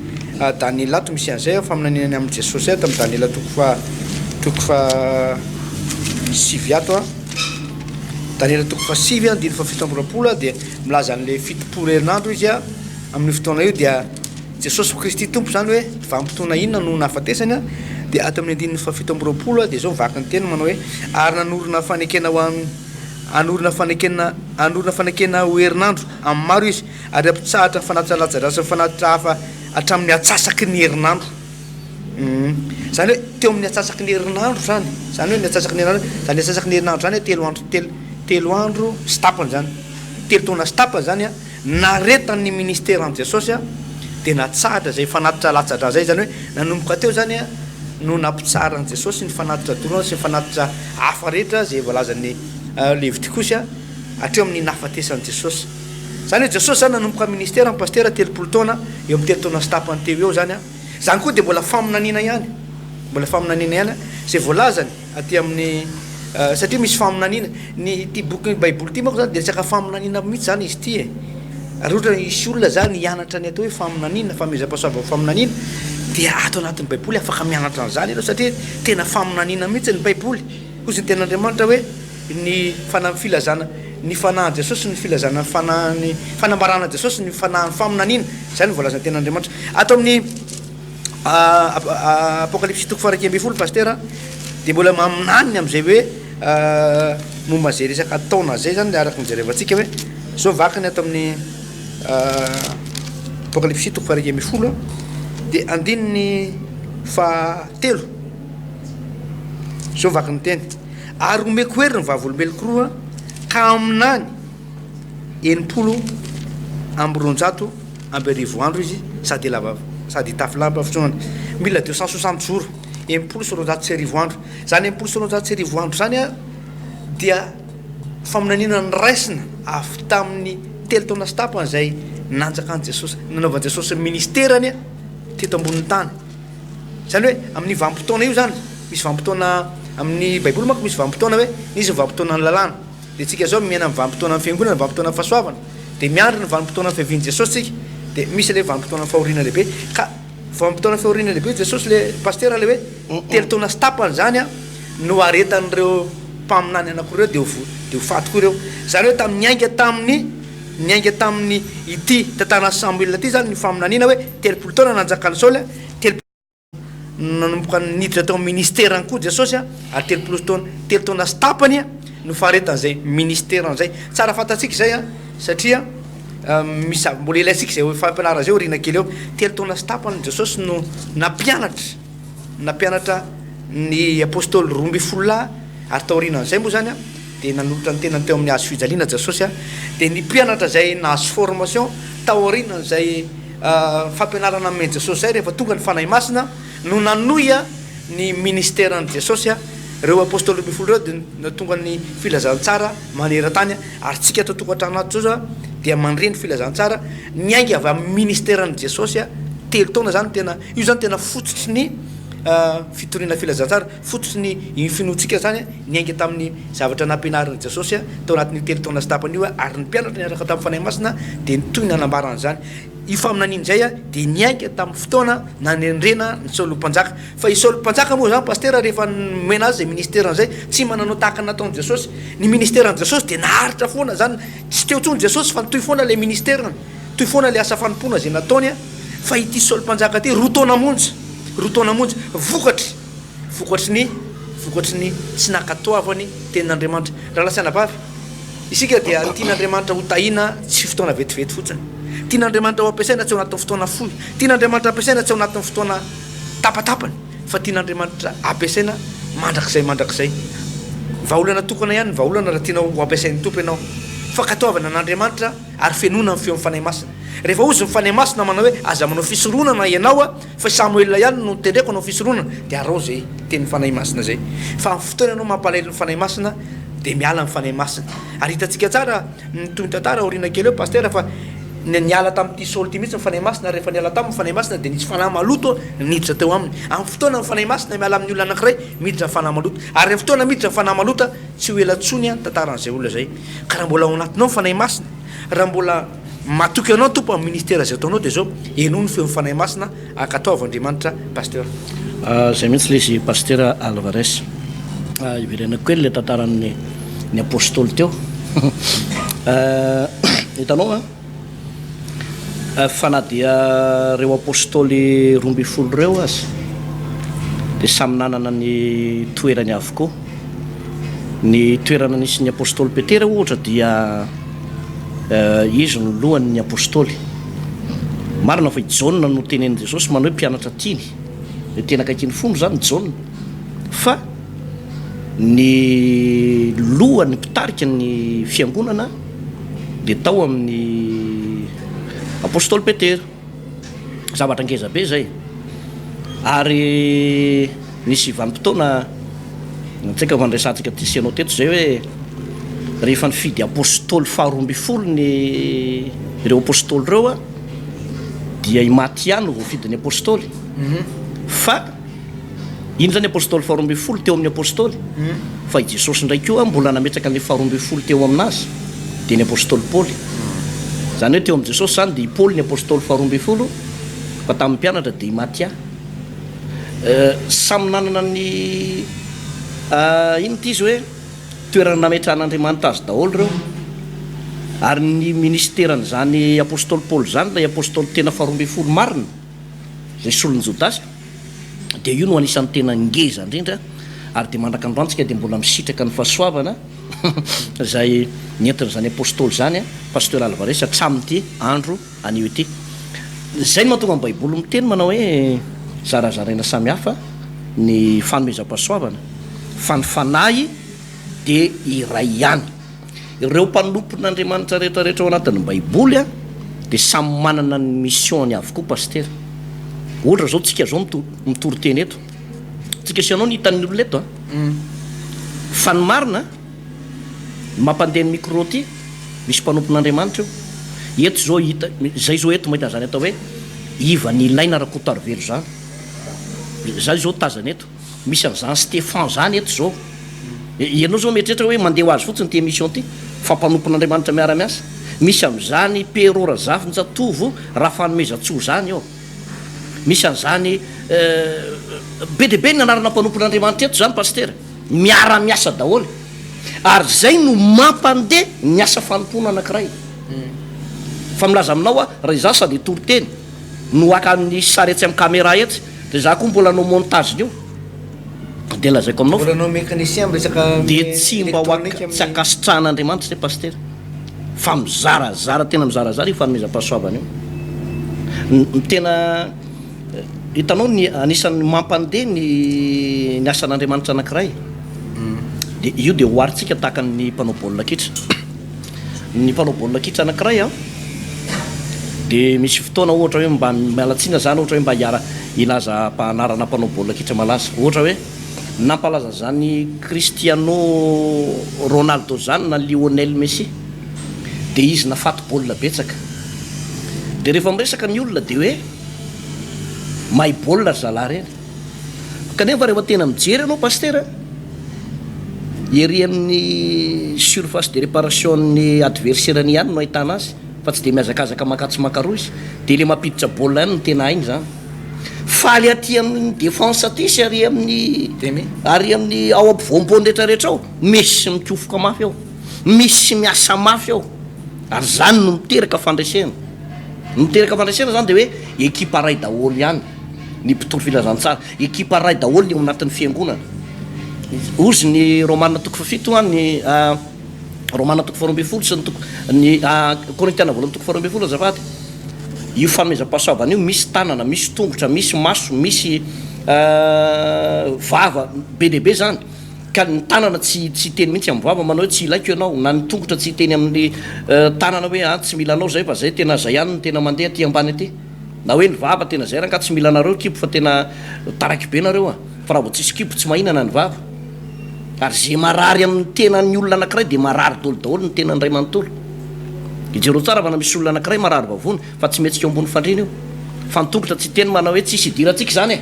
Daniela to misy an'izay faminaniana amin'ny Jesosy ato amin'ny Daniela toko fa 7 ato Daniela toko fa 7 andiny fa 7 dia milaza an'le fitopolo herinandro izy amin'ny fotoana io dia Jesosy Kristy tompo zany hoe vanim-potoana inona no nahafatesany dia ato amin'ny andiny fa 7 dia zao mivaky ny teny manao hoe ary nanorona fanekena ho anorona fanekena ho herinandro amin'ny maro izy ary ampitsahatra fanatitra latsarasa fanatitra hafa hatramin'ny atsasaky ny herinandro zany hoe teo amin'ny atsasaky ny herinandro zany hoe ny atsasaky ny herinandro zany atsasaky ny herinandro zany hoe 3 andro sy tapany zany 3 taona sy tapany zany naretan'ny ministère an Jesosy dia natsahatra zay fanatitra latsatra zay zany hoe nanomboka teo zany no nampitsara an Jesosy ny fanatitra dorana sy ny fanatitra hafa rehetra zay voalazan'ny Levitikosy hatreo amin'ny nahafatesan'i Jesosy zany hoe Jesosy zany nanomboka ministère ny pasteur 30 taona eo amin'ny 3 taona sy tapany teo eo zany koa dia mbola faminaniana ihany mbola faminaniana ihany zay voalazany aty amin'ny satria misy faminaniana ny ty boky baiboly ty manko zany de resaka faminaniana mihitsy zany izy ty e ary ohatra isy olona zany hianatra ny atao hoe faminaniana famezam-pahasoava faminaniana dia ato anatin'ny baiboly afaka mianatra an'izany ianao satria tena faminaniana mihitsy ny baiboly kozy ny ten'Andriamanitra hoe ny filazana ny fanahy Jesosy ny filazana ny fanambarana Jesosy ny fanahy faminaniana zany voalazana ten'Andriamanitra ato amin'ny apocalypse toko faha 12 pasteur de mbola maminaniny am'izay hoe momba zay resaka taona zay zany araka nijerevantsika hoe zao vakany ato amin'ny apocalypse toko faha 12 de andininy fahatelo zao vakany teny ary omeko hery ny vavolombeloko roa ka aminany 90 amby 200 amby 1000 andro izy sady lava sady tafy lamba fotsony mila 260 jours 90 sy 200 sy 1000 andro zany 90 sy 200 sy 1000 andro zany a dia faminaniana ny raisina avy tamin'ny telo taona sy tapany zay nanjaka an Jesosy nanaovan'i Jesosy ministerany teto ambonin'ny tany zany hoe amin'ny vanim-potoana io zany misy vanim-potoana amin'ny baiboly manko misy vanim-potoana hoe nisy vanim-potoana ny lalàna de tsika zao miaina amin'ny vanim-potoana ny fiangonana vanim-potoana ny fahasoavana de miandry ny vanim-potoana ny fiavian'i Jesosy tsika de misy le vanim-potoana ny fahoriana lehibe ka vanim-potoana fahoriana lehibe Jesosy le pasteur le hoe telo taona sy tapany zany a no aretan'ireo mpaminany anakiroa de ho faty koa ireo zany hoe niainga tamin'ny ity tantara Samoela ty zany ny faminaniana hoe telopolo taona nanjakany Saoly nanomboka niditra tao ministère koa Jesosy ary telo taona sy tapany no faharetan'izay ministère an'izay tsara fantatsika zay satria misy mbola ilaitsika zay fampianarana zay orina kely eo telo taona sy tapany Jesosy no nampianatra ny apôstôly 12 ary taorinan'izay moa zany de nanolotra ny tenany teo amin'ny hazo fijaliana Jesosy de ny mpianatra zay nahazo formation taorinan'izay fampianarana amin'ny Jesosy zay rehefa tonga ny fanahy masina no nanoy ny ministère an Jesosy reo apôstôly 12 reo de tonga ny filazantsara maneran-tany ary tsika atao tokantrano ato zao dia mandreny filazantsara niainga avy amin'ny ministère an Jesosy telo taona zany tena io zany tena fototsy ny fitoriana filazantsara fototsy ny finotsika zany niainga tamin'ny zavatra nampianarin'i Jesosy tao anatin'ny telo taona sy tapany io ary ny mpianatra niaraka tamin'ny fanahy masina de nitoy ny anambarana zany io faminaniana zay de niainga tamin'ny fotoana nanendrena ny Saoly mpanjaka fa i Saoly mpanjaka moa zany pasteur rehefa mena azy zay ministère an'izay tsy mananao tahaka nataon'i Jesosy ny ministère an Jesosy de naharitra foana zany tsy teo tsony Jesosy fa nitoy foana le ministère toy foana le asa fanompona zay nataony fa ity Saoly mpanjaka ty roa taona monjy vokatry ny tsy nakatoavany tenin'Andriamanitra raha lasana bavy isika dia tian'Andriamanitra ho tahina tsy fotoana vetivety fotsiny tian'Andriamanitra ho ampiasaina tsy ao anatin'ny fotoana fohy tian'Andriamanitra ampiasaina tsy ao anatin'ny fotoana tapatapany fa tian'Andriamanitra ampiasaina mandrakizay vahaolana tokana ihany vahaolana raha tianao ho ampiasain'ny tompo ianao fa katoavana n'Andriamanitra ary fenona amin'ny feo mifanahy masina rehefa ozy mifanahy masina manao hoe aza manao fisoronana ianao fa Samoela ihany no tendreko anao fisoronana de arao zay teny fanahy masina zay fa amin'ny fotoana ianao mampalahelo ny fanahy masina de miala amin'ny fanahy masina ary hitantsika tsara nytoy ny tantara orina kely eo pasteur fa niala tamin'ity Saoly ty mihitsy ny fanahy masina rehefa niala tamin'ny fanahy masina de nisy fanahy maloto niditra teo aminy amin'ny fotoana ny fanahy masina miala amin'ny olona anankiray miditra ny fanahy maloto ary amin'ny fotoana miditra ny fanahy malota tsy ho elatsony tantaran'izay olona zay ka raha mbola ao anatinao ny fanahy masina raha mbola matoky anao tompo amin'ny ministère zay ataonao de zao eno ny feo fanahy masina akataovan'Andriamanitra pasteur zay mihitsy le izy pasteur Alvarez iverenako kely le tantaran'ny ny apôstôly teo hitanao fanadia reo apôstôly 12 reo azy de samy nanana ny toerany avokoa ny toerana nisy ny apôstôly Petera ohatra dia izy no lohan'ny apôstôly marina fa i Jauna no tenen'i Jesosy manao hoe mpianatra tiny de tena kaikiny fombo zany Jauna fa ny lohan'ny mpitarika ny fiangonana de tao amin'ny apôstôly Petera zavatra ngeza be zay ary nisy vanim-potoana tsika vandresantsika ty sy anao teto zay hoe rehefa nifidy apôstôly faha 12 ny ireo apôstôly reo dia i maty ihany no voafidin'ny apôstôly fa iny zany apôstôly faharoambe folo teo amin'ny apôstôly fa i jesosy ndray koa mbola nametraka ny faharoambe folo teo aminazy dia ny apôstôly paoly zany hoe teo am' jesosy zany dia i paoly ny apôstôly faharoambe folo fa tamin'ny mpianatra dia i matia samy nanana ny ino ty izy hoe toerana nametran'andriamanitra azy daholo reo ary ny ministeran'zany apôstôly paoly zany lay apôstôly tena faharoambe folo marina zay solony jodasy dia io no anisan'ny tena ngeza indrindra ary dia mandraka androantsika dia mbola misitraka ny fahasoavana zay nentin'zany apôstôly zany pasteur alvarès hatramin'ity andro anio ity zay no mahatonga amin'ny baiboly miteny manao hoe zarazaraina samihafa ny fanomezam-pahasoavana fa ny fanahy dia iray ihany ireo mpanompon'andriamanitra rehetrarehetra ao anatin'ny baiboly dia samy manana ny mission-ny avokoa paster ohatra zao tsika zao mitory teny eto tsika sianao ny hitan'ny olona eto fa ny marina mampandeha ny micro ty misy mpanompon'andriamanitra eo eto zao hita zay zao eto mahita zany atao hoe iva ny ilaina raha kotarvelo zany zay zao tazany eto misy an'zany Stéphane zany eto zao ianao zao mieritreritra hoe mandeha ho azy fotsiny ty émission ty fa mpanompon'andriamanitra miara-miasa misy am'zany perora zafy njatovo raha fanomezatsoa zany ao misy an'zany be deabe ny anarana mpanompon'andriamanitra eto zany paster miara-miasa daholy ary zay no mampandeha ny asa fanompona anankiray fa milaza aminao raha iza sady tory teny no aka amin'ny saretsy amin'ny caméra etsy dia za koa mbola anao montage io dia lazaiko aminao dia tsy mba hoaka tsy akasitrahan'andriamanitra zay paster fa mizarazara tena mizarazara io fanomezam-pahasoavana io tena hitanao ny anisan'ny mampandeha ny asan'andriamanitra anankiray dia io dia hoaritsika tahaka ny mpanao baolina kitra ny mpanao baolina kitra anankiray dia misy fotoana ohatra hoe mba mialatsina zany ohatra hoe mba ilaza mpahanarana mpanao baolina kitra malaza ohatra hoe nampalaza zany Cristiano Ronaldo zany na Lionel Messi dia izy nafaty baolina betsaka dia rehefa miresaka ny olona dia hoe mahay baolina ry zalahy reny kanefa rehefa tena mijery ianao paster ery amin'ny surface de réparation ny adversaire-ny ihany no ahitana azy fa tsy dia miazakazaka makatsy makaroa izy dia le mampiditra baolina ihany no tena ainy zany fa le aty amin'ny défense aty sy ary amin'ny ao ampivoam-pony rehetrarehetra ao misy mikofoka mafy ao misy miasa mafy ao ary zany no miteraka fandraisena zany dia hoe ekipa ray daholo ihany ny mpitory filazantsara ekipa ray daholo eo anatin'ny fiangonana ozy ny romanina toko fafito ny romanina toko faharoambe folo sy ny korintiana voalohany toko faharoambe folo azafady io fanomezam-pahasoavana io misy tanana misy tongotra misy maso misy vava be dehibe zany ka ny tanana tsy teny mihitsy amin'ny vava manao hoe tsy ilaiko ianao na ny tongotra tsy teny amin'ny tanana hoe tsy mila anao zay fa zay tena zay ihany no tena mandeha aty ambany aty na hoe ny vava tena zay raha ka tsy mila anareo kipo fa tena taraky be nareo fa raha vo tsisy kipo tsy mahinana ny vava ary zay marary amin'ny tenany olona anankiray dia marary daholo daholo ny tena ndray manontolo ijero tsara fa na misy olona anankiray marary vavony fa tsy metsika eo ambony fandrina io fa nitongotra tsy teny manao hoe tsisy idiratsika zany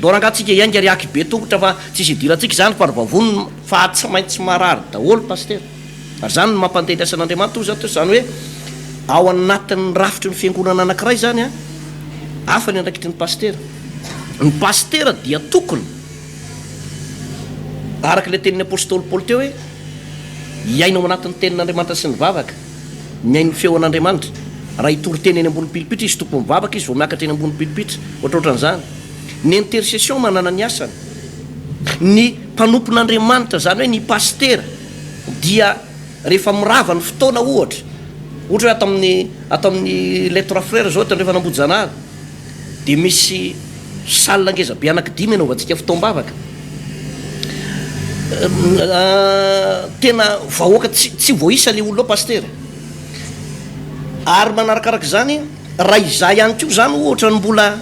dorangatsika iainga riaky be tongotra fa tsisy idiratsika zany fa ry vavony fa tsy maintsy marary daholo paster ary zany no mampandeha ny asan'andriamanitra ozy zany hoe ao anatin'ny rafitry ny fiangonana anankiray zany hafa ny andraikitry ny paster dia tokony araka le tenin'ny apôstôly paoly teo hoe iainao anatin'ny tenin'andriamanitra sy ny vavaka miain'ny feo an'andriamanitra raha hitory teny eny ambony pilipitra izy tompo mivavaka izy vao miakatra eny ambony pilipitra ohatrohatran'izany ny intercession manana ny asany ny mpanompon'andriamanitra zany hoe ny paster dia rehefa mirava ny fotoana ohatra hoe ato amin'ny les trois frères zao rehefa nambojo zanahary dia misy salina ngezabe anankidimy anaovantsika fotoam-bavaka tena vahoaka tsy voaisa le olona ao paster ary manarakarak' zany raha iza ihany ko zany ohatra ny mbola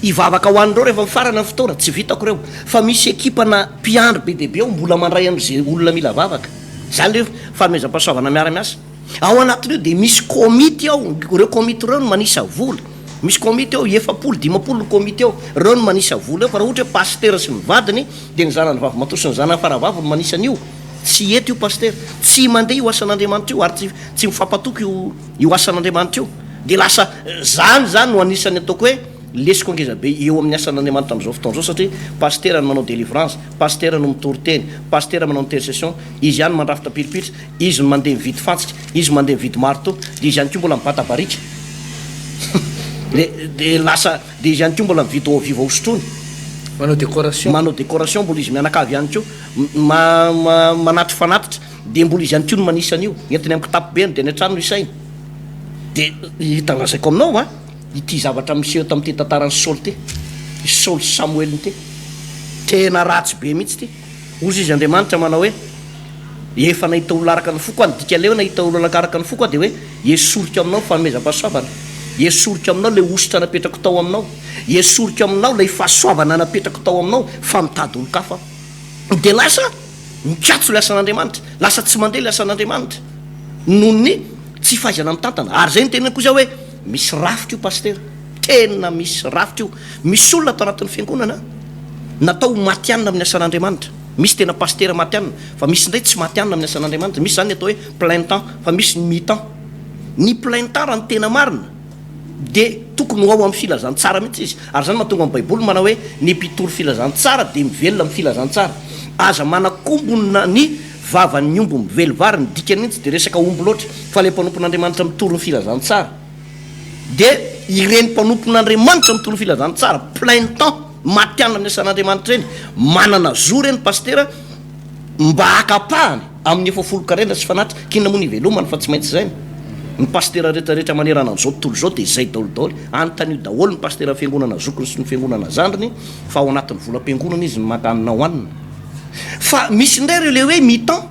ivavaka ho an'ireo rehefa mifarana ny fotoana tsy vitako reo fa misy ekipana mpiandro be dehibe ao mbola mandray am'zay olona mila vavaka zany le fanomezam-pahasoavana miara-miasa ao anatin'io dia misy komity ao reo komity reo no manisa vola misy komite eo 7-10 komite eo reo no manisa vola eo fa raha ohatra hoe pasteur sy mivadiny de ny zanany vavy matoso ny zanany faravavy no manisan'io tsy eto io pasteur tsy mandeha io asan'andriamanitra io ary tsy mifampatoky io asan'andriamanitra io de lasa zany no anisany ataoko hoe lesiko angeza be eo amin'ny asan'andriamanitra am'izao fotoana zao satria pasteur no manao délivrance pasteur no mitory-teny pasteur manao intercession izy ihany mandrafitra pilipilitra izy no mandeha mividy fantsika izy mandeha mividy marteau de izy ihany ko mbola mibata barika de lasa de izy ihany ko mbola mividy ao viva hosotrony manao décoration mbola izy mianakavy ihany ko manatry fanatitra de mbola izy ihany ko no manisan'io entiny amin'ny kitapobeny de ny an-trano no isainy de hitalazaiko aminao a ity zavatra miseho tamin'ity tantarany Saoly ty Saoly Samoely ty tena ratsy be mihitsy ty ozy izy Andriamanitra manao hoe efa nahita olona araka ny foko any dika leo nahita olona araka ny foko de hoe esorika aminao fanomezam-pahasoavana esorika aminao le ositra napetrako tao aminao esorika aminao le fahasoavana napetrako tao aminao fa mitady olo-kafa de lasa mikatso le asan'Andriamanitra lasa tsy mandeha le asan'Andriamanitra noho ny tsy fahaizana mitantana ary zay ny tena koza hoe misy rafitra io pasteur tena misy rafitra io misy olona atao anatin'ny fiangonana natao matianina amin'ny asan'Andriamanitra misy tena pasteur matianina fa misy ndray tsy matianina amin'ny asan'Andriamanitra misy zany atao hoe plein temps fa misy mi-temps ny plein temps raha ny tena marina de tokony ho ao amin'ny filazantsara mihitsy izy ary zany mahatonga amin'ny baiboly manao hoe ny mpitory filazantsara de mivelona amin'ny filazantsara aza manakombona ny vavan'ny ombo mivelo vary ny dikany mihitsy de resaka ombo loatra fa le mpanompon'Andriamanitra mitory ny filazantsara de ireny mpanompon'Andriamanitra mitory ny filazantsara plein temps matianina amin'ny asan'Andriamanitra reny manana zo reny pasteur mba hakapahany amin'ny 70 karena sy fanatitra kinona moa ny velomany fa tsy maintsy zay ny pasteur rehetrarehetra manerana an'izao tontolo zao de izay daolidaoly antan'io daholo ny pasteur fiangonana zokiny sy ny fiangonana zandriny fa ao anatin'ny volam-piangonana izy makanina hoanina fa misy ndray reo le hoe mi-temps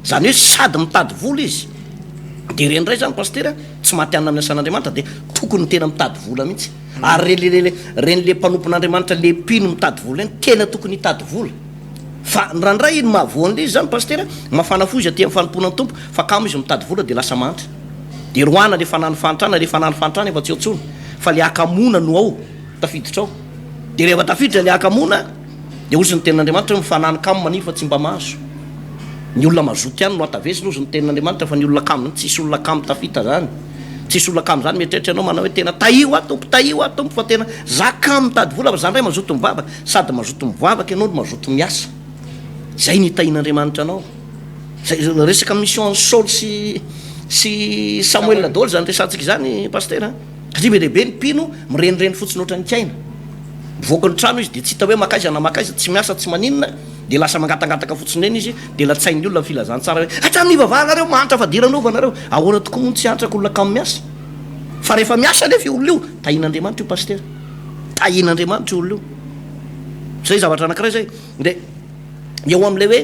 zany hoe sady mitady vola izy de reny ray zany pasteur tsy matianina amin'ny asan'Andriamanitra de tokony tena mitady vola mihitsy ary reny le mpanompon'Andriamanitra le mpino mitady vola eny tena tokony hitady vola fa nrandray iny mahavoan'le izy zany pasteur mafana fo izy aty amin'ny fanomponan'ny tompo fa kamo izy mitady vola de lasa mantra de roana le fanany fantrana le fanany fantrana efa tsy otsony fa le akamona no ao tafiditra ao de rehefa tafiditra le akamona de ozy ny tenin'Andriamanitra hoe mifanany kamo manio fa tsy mba mahazo ny olona mazoty ihany no atavesina ozy ny tenin'Andriamanitra fa ny olona kamo tsisy olona kamo tafita zany tsisy olona kamo zany mieritreritra anao manao hoe tena taio a tompo fa tena za kamo mitady vola fa zany ray mazoto mivavaka sady mazoto mivavaka ianao no mazoto miasa zay ny tahin'Andriamanitra anao resaka mission Saoly sy Samoela daholo zany resantsika zany pasteur satria be dehibe ny mpino mirenireny fotsiny ohatran'ny kaina mivoaka ny trano izy de tsy hita hoe makaiza na makaiza tsy miasa tsy maninona de lasa mangatangataka fotsiny reny izy de latsain'ny olona filazantsara hoe hatrany ivavahanareo mahantra fadiranovanareo ahoana tokoa moa tsy antraka olona kamo miasa fa rehefa miasa nefa io olona io tahin'Andriamanitra io pasteur tahin'Andriamanitra io olona io zay zavatra anankiray zay de eo am'le hoe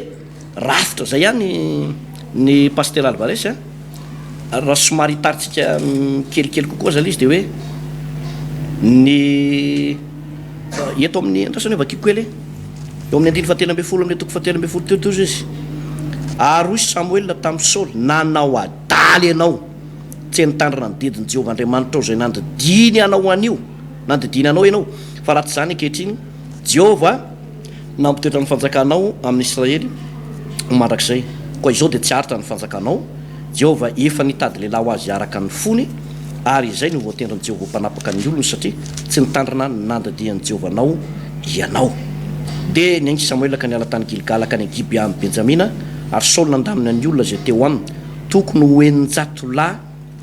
rafitra zay ihany ny pasteur Alvarez raha somary hitaritsika kelikely kokoa zany izy de hoe ny eto amin'ny andrasany hoe vakiko ele eo amin'ny 117 amin'ny 17 teo izy ary Samoela tamin'ny Saoly nanao adaly ianao tsy nitandrina ny didiny Jehovah Andriamanitra ao zay nandidiny anao anio nandidiny anao ianao fa raha tsy zany ankehitriny Jehovah nampitoetra ny fanjakanao amin'ny Israely mandrakizay koa izao de tsy aritra ny fanjakanao Jehovah efa nitady lehilahy ho azy araka ny fony ary izay no voatendriny Jehovah mpanapaka ny olony satria tsy nitandrina nandadian'ny Jehovah nao ianao de ny ainy Samoela ka niala tany Gilgala ka ny Gibea amin'ny Benjamina ary Saoly nandamina ny olona zay teo aminy tokony ho enjatolahy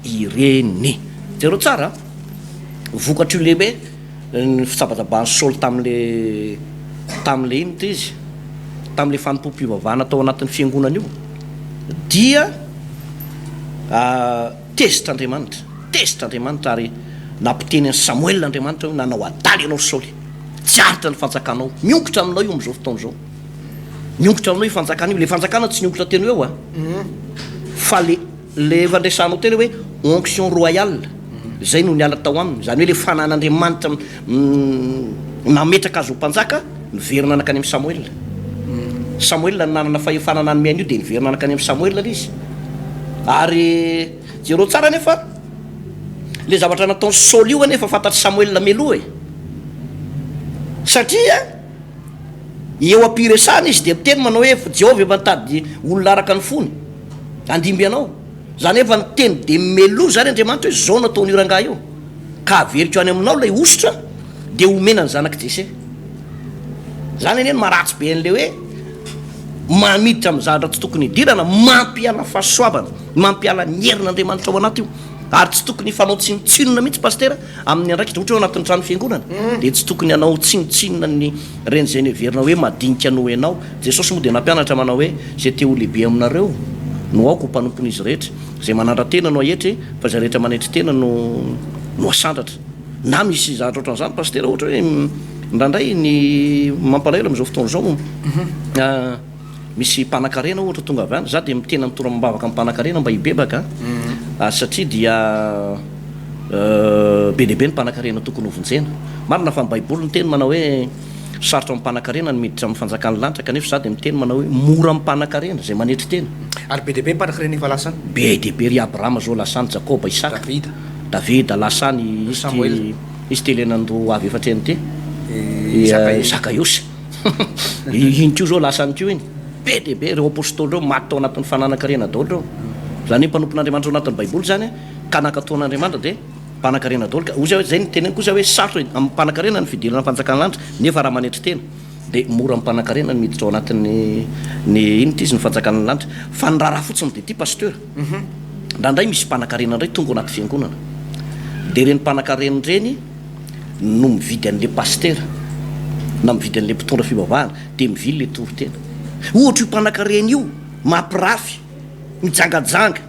ireny jereo tsara vokatra io lehibe ny fitsabatabahan'ny Saoly tam'le ino ty izy tam'le fanompoam-pivavahana tao anatin'ny fiangonana io dia tezitr'Andriamanitra ary nampiteny any Samoela Andriamanitra hoe nanao adaly ianao Saoly tsy aritra ny fanjakana ao miongotra aminao io am'izao fotoana zao miongotra aminao io fanjakana io le fanjakana tsy niongotra teny eo fa le fandresanao teny hoe onction royale zay no niala tao aminy zany hoe le fanan'Andriamanitra nametraka azy ho mpanjaka niverina anakany amin'ny Samoela Samoela nanana fahefanana ny miaina io de niverina anakany amin'ny Samoela izy ary jereo tsara nefa le zavatra nataony Saoly io anefa fantatry Samoela meloa satria eo ampiresana izy de miteny manao hoe Jehovah matady olona araka ny fony andimby anao zany efa ny teny de meloa zany Andriamanitra hoe zao nataony io rangahy io ka averiko any aminao lay ositra de omena ny zanaky Jese zany eny maratsy be an'le hoe mamiditra amin'ny zavatra tsy tokony hidirana mampiala fahasoavana mampiala ny herin'Andriamanitra ao anaty io ary tsy tokony fanao tsinotsinona mihitsy pastera amin'ny andraikitra ohatra hoe anatin'ny trano fiangonana de tsy tokony anao tsinotsinona ny reny zay neverina hoe madinika no ianao Jesosy moa de nampianatra manao hoe zay te ho lehibe aminareo no aoko mpanompon'izy rehetra zay manandra-tena no ahetry fa zay rehetra manetry tena no asandratra na misy zavatra ohatran'izany pastera ohatra hoe ndraindray ny mampalahelo am'izao fotoana zao misy mpanakarena ohatra tonga avy any za de mitena mitora mambavaka amin'ny mpanakarena mba hibebaka satria dia be dehibe ny mpanakarena tokony hovonjena marina fa ny baiboly ny teny manao hoe sarotra amin'ny mpanakarena ny miditra amin'ny fanjakan'ny lanitra kanefa za de miteny manao hoe mora amin'ny mpanakarena zay manetry tena ary be dehibe mpanakarena efa lasany be dehibe ry Abrahama zao lasany Jakoba Isaka Davida lasany izy telenando avy efatreny te Isaka Iosy iny kio zao lasany kio iny be dehibe reo apôstôly reo maty tao anatin'ny fananakarena daholo reo zany hoe mpanompon'Andriamanitra ao anatin'ny baiboly zany ka nakatoan'Andriamanitra de mpanakarena daholo ka ozy zay ny teneny kosa hoe sarotra amin'ny mpanakarena ny fidirana fanjakan'ny lanitra nefa raha manetry tena de mora amin'ny mpanakarena ny miditra ao anatin'ny ino ty izy ny fanjakan'ny lanitra fa ny raharaha fotsiny de ty pasteur ndraindray misy mpanakarena ndray tonga anaty fiangonana de reny mpanakarena reny no mividy an'le pasteur na mividy an'le mpitondra fivavahana de mivily le toritena ohatra io mpanakarena io mampirafy mijangajanga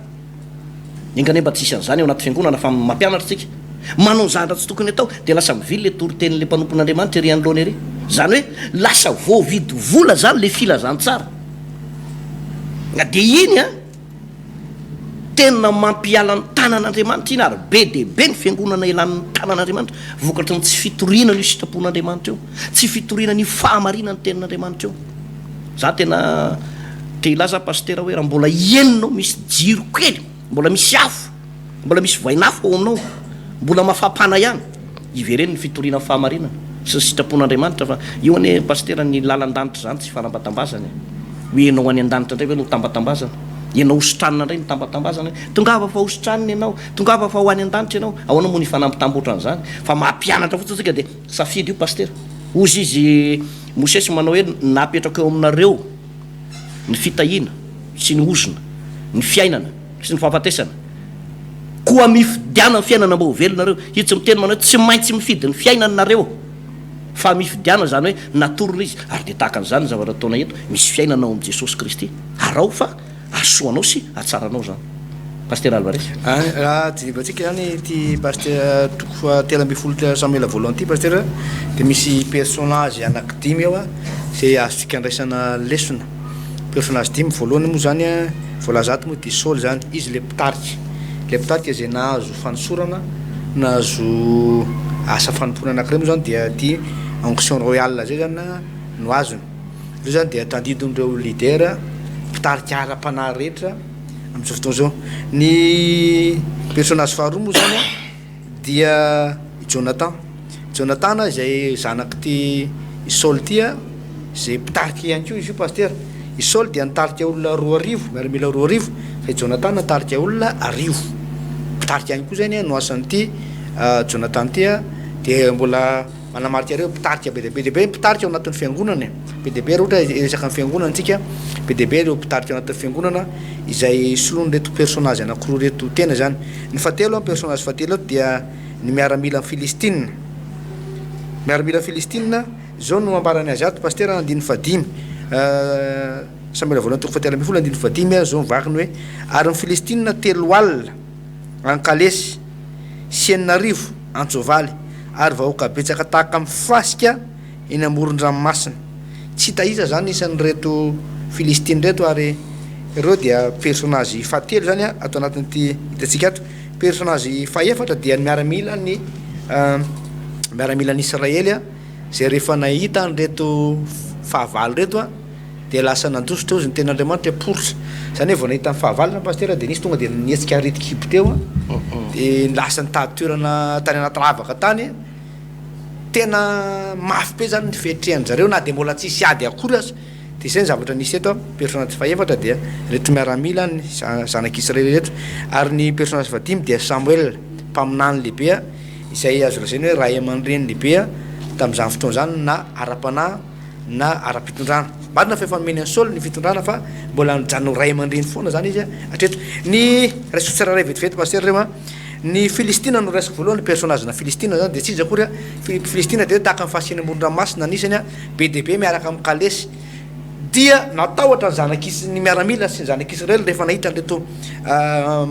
engane mba tsisy an'izany ao anaty fiangonana fa mampianatra tsika manao zavatra tsy tokony atao de lasa mivily le toriteny le mpanompon'Andriamanitra ery anoloana ery zany hoe lasa voavidy vola zany le filazany tsara de iny tena mampiala ny tanan'Andriamanitra iny ary be dehibe ny fiangonana elan'ny tanan'Andriamanitra vokatry ny tsy fitoriana ny sitrapon'Andriamanitra eo tsy fitoriana ny fahamarina ny tenin'Andriamanitra eo za tena te ilaza pastera hoe raha mbola enonao misy jiro kely mbola misy afo mbola misy voainafo ao aminao mbola mafampana ihany ivereny ny fitoriana ny fahamarinana sy ny sitrapon'Andriamanitra fa io ane pastera ny lalan-danitra zany tsy fanambatambazana hoe enao any an-danitra indray hoe no tambatambazana ianao ositranina indray ny tambatambazana tongava fa ositranina ianao tongava fa ho any an-danitra ianao ahoana moa ny fanambitambo ohatran'izany fa mampianatra fotsiny tsika de safidy io pastera ozy izy Mosesy manao hoe napetraka eo aminareo ny fitahina sy ny ozona ny fiainana sy ny fahafatesana koa mifidiana ny fiainana mba ho velonareo io tsy miteny manao hoe tsy maintsy mifidy ny fiainanareo fa mifidiana zany hoe natorona izy ary de tahaka an'izany ny zavatra ataona eto misy fiainana ao amin'i Jesosy Kristy arao fa asoanao sy atsaranao zany pasteur Alvarez jibatsika zany ty pasteur toko telo amby folo Samoela voalohany ty pasteur de misy personnage anankidimy eo zay azontsika andraisana lesona personnage dimy voalohany moa zany voalazato moa de Saoly zany izy le pitarika zay nahazo fanosorana nahazo asa fanompona anankiray moa zany dia ty onction royale zay zany no azony io zany de tandidon'ireo leader pitarika ara-panahy rehetra am'izao fotoana zao ny personnage faharoa moa zany dia Jonathan zay zanaky ty Saoly tya zay pitarika ihany koa izy io pasteur i Saoly dia nitarika olona 2,000 miaramila 2,000 fa Jonathan nitarika olona 10,000 pitarika ihany koa zany no asan'ity Jonathan tya de mbola manamarika reo pitarika be dehibe pitarika ao anatin'ny fiangonana be dehibe ohatra resaka ny fiangonana antsika be dehibe reo pitarika ao anatin'ny fiangonana izay soloany reto personnage anankiroa reto tena zany ny fahatelo personnage fahatelo dia ny miaramila Filistina zao no ambarany azy ato pasteur andiny fadimy Samoela voalohany toko fahatelo amby folo andiny fadimy zao mivakiny hoe ary ny Filistina telo alina ankalesy sy 9 antsovaly ary vahoaka betsaka tahaka mifasika eny amoron-dranomasina tsy tahiza zany isan'ny reto Filistiny reto ary ireo dia personnage fahatelo zany atao anatin'ity hitatsika ato personnage fahaefatra dia miaramila ny Israely zay rehefa nahita ny reto fahavalo reto de lasa nandositra ozy ny ten'andriamanitra poritra zany hoe vao nahita ny fahavalona pastera de nisy tonga de nietsika aritikipy teo de lasa nitady toerana tany anaty lavaka tany tena mafy be zany ny fietrehany na de mbola tsisy ady akory azy de zay ny zavatra nisy eto personnage faefatra dia reto miaramila ny zanak'Israely reto ary ny personnage fadimy dia Samoela mpaminany lehibe izay azo lazainy hoe ray aman-dreny lehibe tamin'izany fotoana zany na ara-panahy na ara-pitondrana marina fa efa nomeny ny Saoly ny fitondrana fa mbola mijanona ray aman-dreny foana zany izy hatreto ny raisitsararay vetivety pasteur reo ny Filistina no resaka voalohany personnage na Filistina zany de tsy izy akory Filistina de tahaka ny fahasiana ambony-dranomasina anisany be de be miaraka amin'ny kalesy dia natahotra ny zanak'isy ny miaramila sy ny zanak'Israely rehefa nahita reto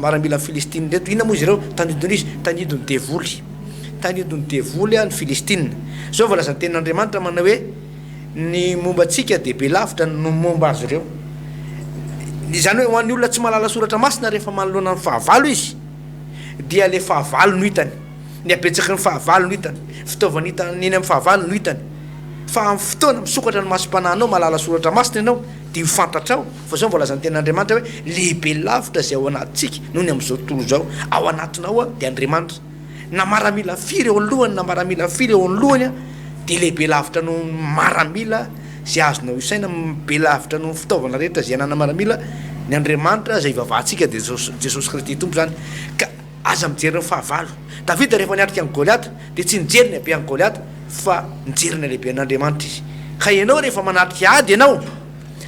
miaramila Filistina reto ina moa izy ireo tanidon'izy tanidon'ny devoly ny Filistina zao volazany tenin'Andriamanitra manao hoe ny mombantsika de be lavitra no momba azy ireo zany hoe ho an'ny olona tsy mahalala soratra masina rehefa manoloana ny fahavalo izy dia le fahavalo no hitany ny abetsaky ny fahavalo no hitany fitaovana hitany eny amin'ny fahavalo no hitany fa amin'ny fotoana misokatra ny masom-panahinao mahalala soratra masina ianao de mifantatrao fa zao mbola zany ten'Andriamanitra hoe lehibe lavitra zay ao anatintsika noho ny amin'izao tontolo zao ao anatinao de Andriamanitra na maramila firy eo alohany na maramila firy eo alohany de lehibe lavitra no maramila zay azonao isaina be lavitra no fitaovana rehetra zay anana maramila ny Andriamanitra zay ivavahantsika de Jesosy Kristy tompo zany ka aza mijery ny fahavalo Davida rehefa niatrika ny Goliath de tsy nijery ny abe ny Goliath fa nijery ny lehibe n'Andriamanitra izy ka ianao rehefa manatrika ady ianao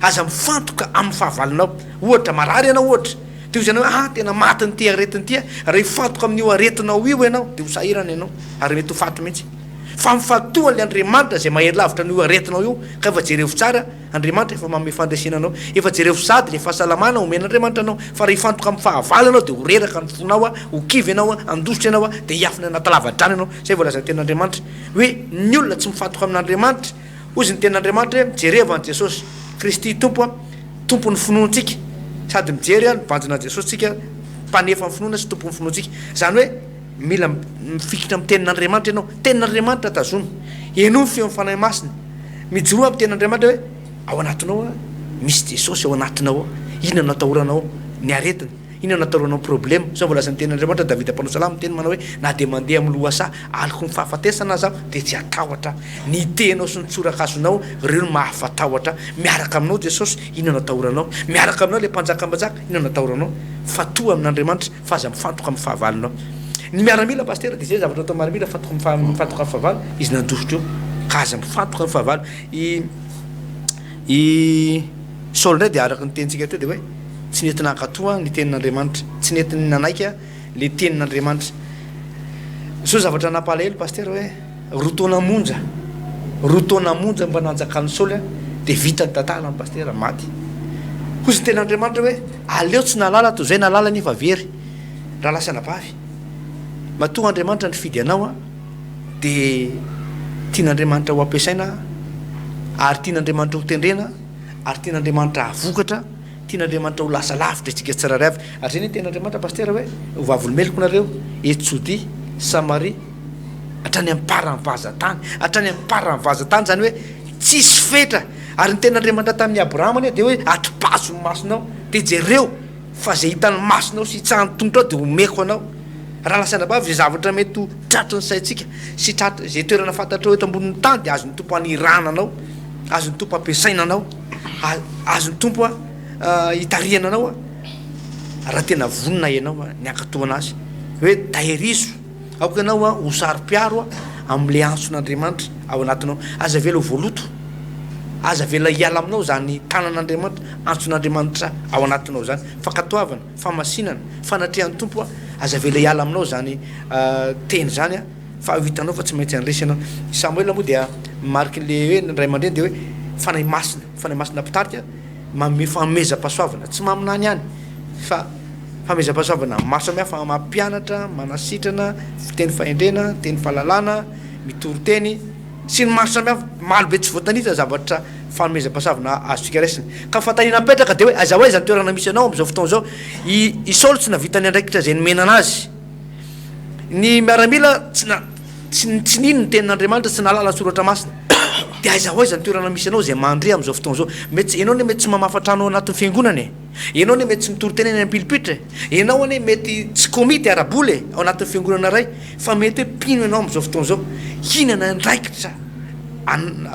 aza mifantoka amin'ny fahavalonao ohatra marary ianao ohatra de hozy ianao hoe tena maty ny ty aretiny ty raha ifantoka amin'io aretinao io ianao de ho sahirana ianao ary mety ho faty mihitsy fa mifatohan'ny Andriamanitra zay mahery lavitra n'io aretinao io ka efa jerevo tsara Andriamanitra efa manome fandresenanao efa jerevo sady le fahasalamana omen'Andriamanitra anao fa raha ifantoka amin'ny fahavalo ianao de ho reraka ny fonao ho kivy ianao andositra ianao de hiafina anaty lavadrano ianao zay volazany ten'Andriamanitra hoe ny olona tsy mifantoka amin'Andriamanitra ozy ny ten'Andriamanitra hoe jereva an Jesosy Kristy tompony finoantsika sady mijery mibanjina Jesosy tsika mpanefa ny finoana sy tompony finoantsika zany hoe mila mifikitra amin'ny tenin'Andriamanitra ianao tenin'Andriamanitra tazona eno ny feo mifanahy masina mijoroa amin'ny tenin'Andriamanitra hoe ao anatinao misy Jesosy ao anatinao ina natahoranao ny aretina ina natahoranao problème zao mbola zany tenin'Andriamanitra Davida mpanao salamo teny manao hoe na de mandeha amin'ny lohasaha aliko ny fahafatesana zaho de tsy atahotra ny tenao sy ny tsorakazonao reo no mahafatahotra miaraka aminao Jesosy ina natahoranao miaraka aminao le mpanjakambanjaka ina natahoranao fatoa amin'Andriamanitra fa aza mifantoka amin'ny fahavalonao ny miaramila pasteur de zay zavatra atao miaramila mifantoka amin'ny fahavalo izy nandositra eo ka aza mifantoka amin'ny fahavalo i Saoly ndray de araka ny tenitsika teo de hoe tsy nety nankatoa ny tenin'Andriamanitra tsy nety nanaika le tenin'Andriamanitra so zavatra napalahelo pasteur hoe roa taona monja mba nanjaka ny Saoly de vita ny tantara ny pasteur maty hozy ny tenin'Andriamanitra hoe aleo tsy nalala toy zay nalala nefa very raha lasa nabavy matoa Andriamanitra ny fidy anao de tian'Andriamanitra ho ampiasaina ary tian'Andriamanitra ho tendrena ary tian'Andriamanitra havokatra tian'Andriamanitra ho lasa lavitra itsika tsirairay avy ary zay ny tenin'Andriamanitra pasteur hoe vavolomeloko nareo Etsody Samaria hatrany amin'ny parany vazatany hatrany amin'ny parany vazatany zany hoe tsisy fetra ary ny tenin'Andriamanitra tamin'ny Abrahama de hoe atipaso ny masonao de jereo fa zay hitan'ny masonao sy hitsahany tongotra ao de omeko anao raha lasana bavy zay zavatra mety ho tratry ny saitsika sy tratra zay toerana fantatrao eto ambonin'ny tany de azon'ny tompo anirana anao azon'ny tompo ampiasaina anao azon'ny tompo hitariana anao raha tena vonina ianao ny ankatoana azy hoe tahiriso aoka ianao ho sary-piaro am'le antson'Andriamanitra ao anatinao aza vela ho voaloto aza vela hiala aminao zany tanan'Andriamanitra antson'Andriamanitra ao anatinao zany fakatoavana famasinana fanatrehan'ny tompo aza vela hiala aminao zany teny zany fa hitanao fa tsy maintsy andresy anao Samoela moa dia mariky le hoe ray aman-dreny de hoe fanahy masina pitarika manome fameza-pasoavana tsy maminany ihany fa fameza-pasoavana maro samihafa mampianatra manasitrana teny fahendrena teny fahalalana mitoro-teny sy ny maro samihafa malobe tsy voatanisa zavatra fameza-pasoavana azontsika resina ka fatanina mipetraka de hoe aza hoe zany toerana misy anao am'izao fotoana zao i Saoly tsy navitany andraikitra zay nomena anazy ny miaramila tsy nino ny tenin'Andriamanitra tsy nalala ny soratra masina dia aiza ho aiza ny toerana misy anao zay mandre amin'izao fotoana zao mety ianao ne mety tsy mamafatranao anatin'ny fiangonana e ianao ne mety tsy mitoro-tena eny am-pilipitra ianao ane mety tsy komity araboly ao anatin'ny fiangonana ray fa mety hoe mpino ianao amin'izao fotoana zao hinana ndraikitra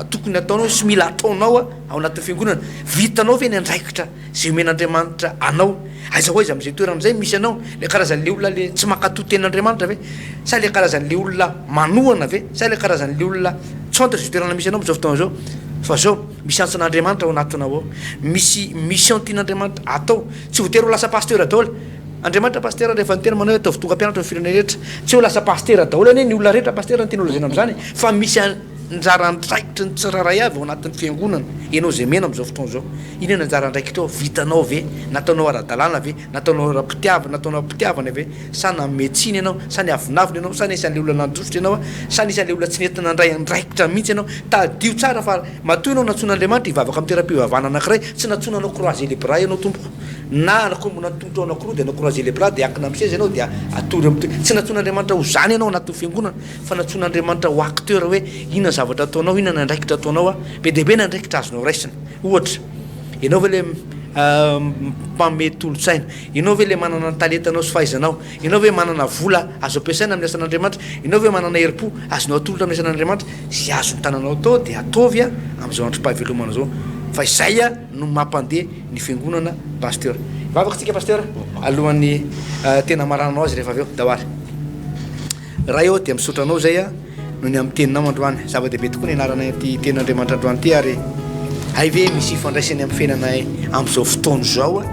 tokony ataonao sy mila ataonao ao anatin'ny fiangonana vitanao ve ny andraikitra zay omen'Andriamanitra anao aiza ho aiza amin'izay toerana zay misy anao le karazan'le olona le tsy mankatoa ten'Andriamanitra ve sa le karazan'le olona manohana ve sa le karazan'le olona tsontra zay toerana misy anao amin'izao fotoana zao fa zao misy antsan'Andriamanitra ao anatinao ao misy mission tian'Andriamanitra atao tsy voatery ho lasa pasteur daholo Andriamanitra pasteur rehefa ny tena manao hoe ataovy tonga mpianatra ny firenena rehetra tsy ho lasa pasteur daholo ane ny olona rehetra pasteur ny tena olazana am'izany fa misy njara ndraikitra ny tsiraray avy ao anatin'ny fiangonana ianao zay mena am'izao fotoana zao inona njara ndraikitra ao vitanao ve nataonao ara-dalàna ve nataonao ra-pitiavana nataonao pitiavana ve sa na metsiny ianao sa ny avinavina ianao sa nisan'le olona nandrosotra ianao sa nisan'le olona tsy nentina ndray ndraikitra mihitsy ianao tadio tsara fa matoa ianao natson'Andriamanitra hivavaka amin'ny toeram-pivavahana anankiray tsy natsonanao croiser les bras ianao tompoko na anakombona tombotra anakoroa dia anao croiser les bras dia akina am'seza ianao dia atory am tsy natson'Andriamanitra ho zany ianao anatin'ny fiangonana fa natson'Andriamanitra ho acteur hoe inona zavatra ataonao inona ndraikitra ataonao be deaibe na ndraikitra azonao raisina ohatra ianao ve le mpame tolotsaina ianao ve le manana ny talentanao sy fahaizanao ianao ve manana vola azo ampiasaina amin'ny asan'Andriamanitra ianao ve manana herim-po azonao atolotra amin'ny asan'Andriamanitra sy azo ny tananao atao dia ataovy amin'izao androm-pahavelomana zao fa izay no mampandeha ny fiangonana pasteur vavaka tsika pasteur alohan'ny tena marananao azy rehefa avy eo dahoary raha eo dia misotranao zay no ny amin'ny teninao androany zava-dehibe tokoa ny anarana ty tenin'Andriamanitra androany ty ary hay ve misy ifandraisany amin'ny fiainana amin'izao fotoana zao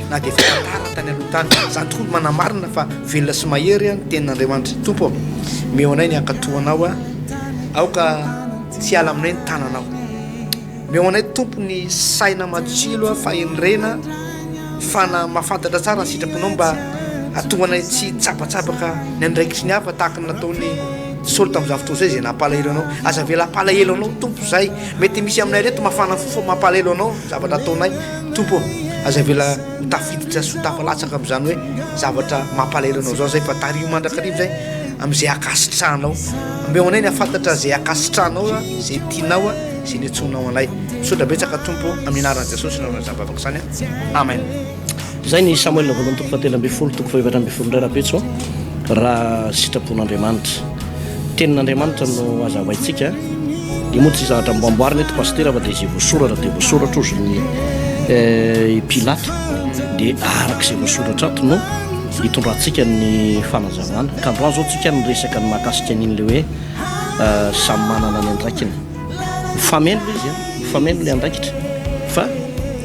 na dia fantara tany aloha tany zany tokoa manamarina fa velona sy mahery ny tenin'Andriamanitra tompo meo anay ny ankatoanao aoka tsy ala aminay ny tananao meo anay tompo ny saina matsilo fa enirena fa na mahafantatra tsara ny sitraponao mba atoanay tsy tsapatsapaka ny andraikitry ny hafa tahaka nataony solo tamin'izany fotoana zay zay nampalahelo anao aza vela ampalahelo anao tompo zay mety misy aminay reto mafana fofo mampalahelo anao zavatra ataonay tompo aza vela tafiditra sy tafalatsaka amin'izany hoe zavatra mampalahelo anao zao zay fa tario mandrakarivo zay amin'izay akasitranao mbeo anay ny afantatra zay akasitranao zay tianao zay ny antsonao anay misaotra betsaka tompo amin'ny anaran'i Jesosy naona zavavaka zany amen zay ny Samoela voalohany toko fahatelo amby folo toko fahavatra amby folo ndray rahabetso raha sitrapon'Andriamanitra tenin'Andriamanitra no azavaitsika dia moa tsy zavatra mbamboarina eto pasteur fa dia izay voasoratra dia voasoratra ozy ny Pilata dia arak'izay voasoratra ato no hitondrantsika ny fanazavana ka androany zao tsika ny resaka ny mahakasika n'iny le hoe samy manana ny andraikiny fameno le izy fameno le andraikitra fa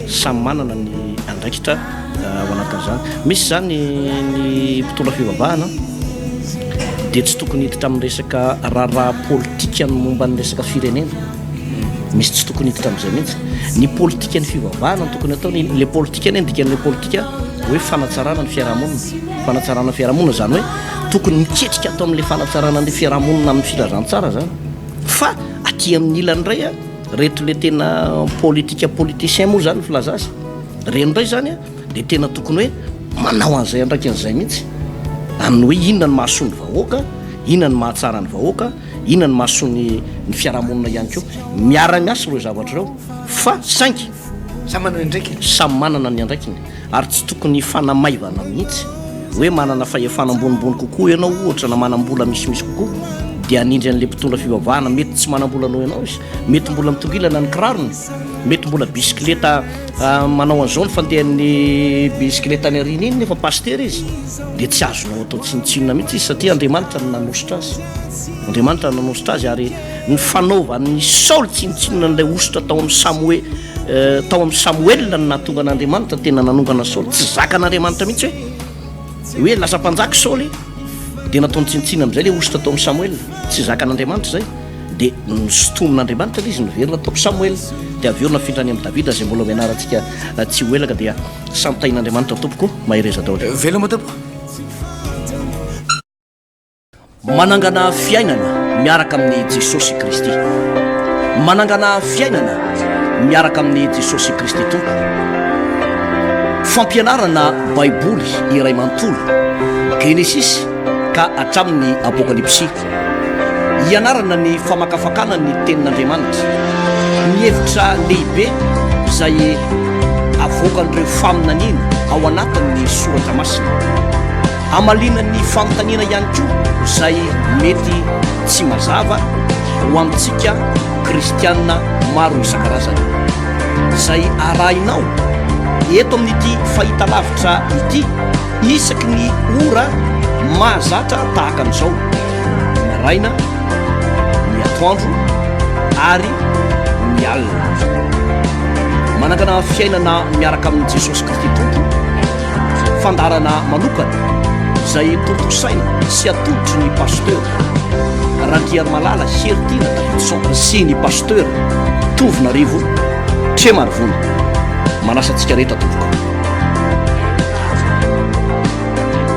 samy manana ny andraikitra ao anatin'izany misy zany ny mpitondra fivavahana dia tsy tokony hiditra amin'ny resaka raharaha politika ny momba ny resaka firenena misy tsy tokony hiditra amin'izay mihitsy ny politika ny fivavahana tokony atao le politika ny indikan'le politika hoe fanatsarana ny fiarahamonina fanatsarana ny fiarahamonina zany hoe tokony miketrika atao amin'le fanatsarana ny fiarahamonina amin'ny filazantsara zany fa aty amin'ny ilany indray reto le tena politika politicien moa zany filaza azy reno indray zany dia tena tokony hoe manao an'izay andraikan'izay mihitsy amin'ny hoe inona ny mahasoa ny vahoaka inona ny mahatsara ny vahoaka inona ny mahasoa ny fiarahamonina ihany koa miara-miasa ireo zavatra ireo fa saingy samy manana ny andraikiny samy manana ny andraikiny ary tsy tokony fanamaivana mihitsy hoe manana fahefana ambonimbony kokoa ianao ohatra na manam-bola misimisy kokoa dia anindry an'le mpitondra fivavahana mety tsy manam-bola anao ianao izy mety mbola mitongilana ny kirarony mety mbola bisikileta manao an'izao ny fandehan'ny bisikileta ny arina iny nefa pasteur izy dia tsy azonao atao tsinitsinona mihitsy izy satria Andriamanitra no nanositra azy Andriamanitra no nanositra azy ary ny fanaova ny Saoly tsinitsinona n'ilay ositra tao amin'ny Samoela no nahatonga an'Andriamanitra tena nanongana Saoly tsy zakan'Andriamanitra mihitsy hoe lasa mpanjaka Saoly dia nataony tsinitsina amin'izay le ositra tao amin'ny Samoela tsy zakan'Andriamanitra zay dia nosotomin'Andriamanitra izy noverina tao Samoela dia avy eo nafindra any amin'ny Davida zay mbola mianarantsika tsy ho elaka dia samitain'Andriamanitra tompoko mahereza daholo veloma tompo manangana fiainana miaraka amin'ny Jesosy Kristy manangana fiainana miaraka amin'ny Jesosy Kristy tompo fampianarana baiboly iray manontolo Genesis ka hatramin'ny apokalypsy ianarana ny famakafakana ny tenin'Andriamanitra ny hevitra lehibe izay avoakan'ireo faminaniana ao anatin'ny soratra masina, amalinan'ny fanontaniana ihany koa izay mety tsy mazava ho amintsika kristianina maro isan-karazany, izay arahinao eto amin'ity fahita lavitra ity isaky ny ora mahazatra tahaka an'izao, ny araina, ny atoandro ary ny alina. Manangana fiainana miaraka amin'i Jesosy Kristy Tompo, fandarana manokana izay tontosaina sy atolotry ny pasteur Randriary Malala Heritiana Davidson sy ny pasteur Tovinarivo Tremarivony. Manasantsika rehetra tompoko.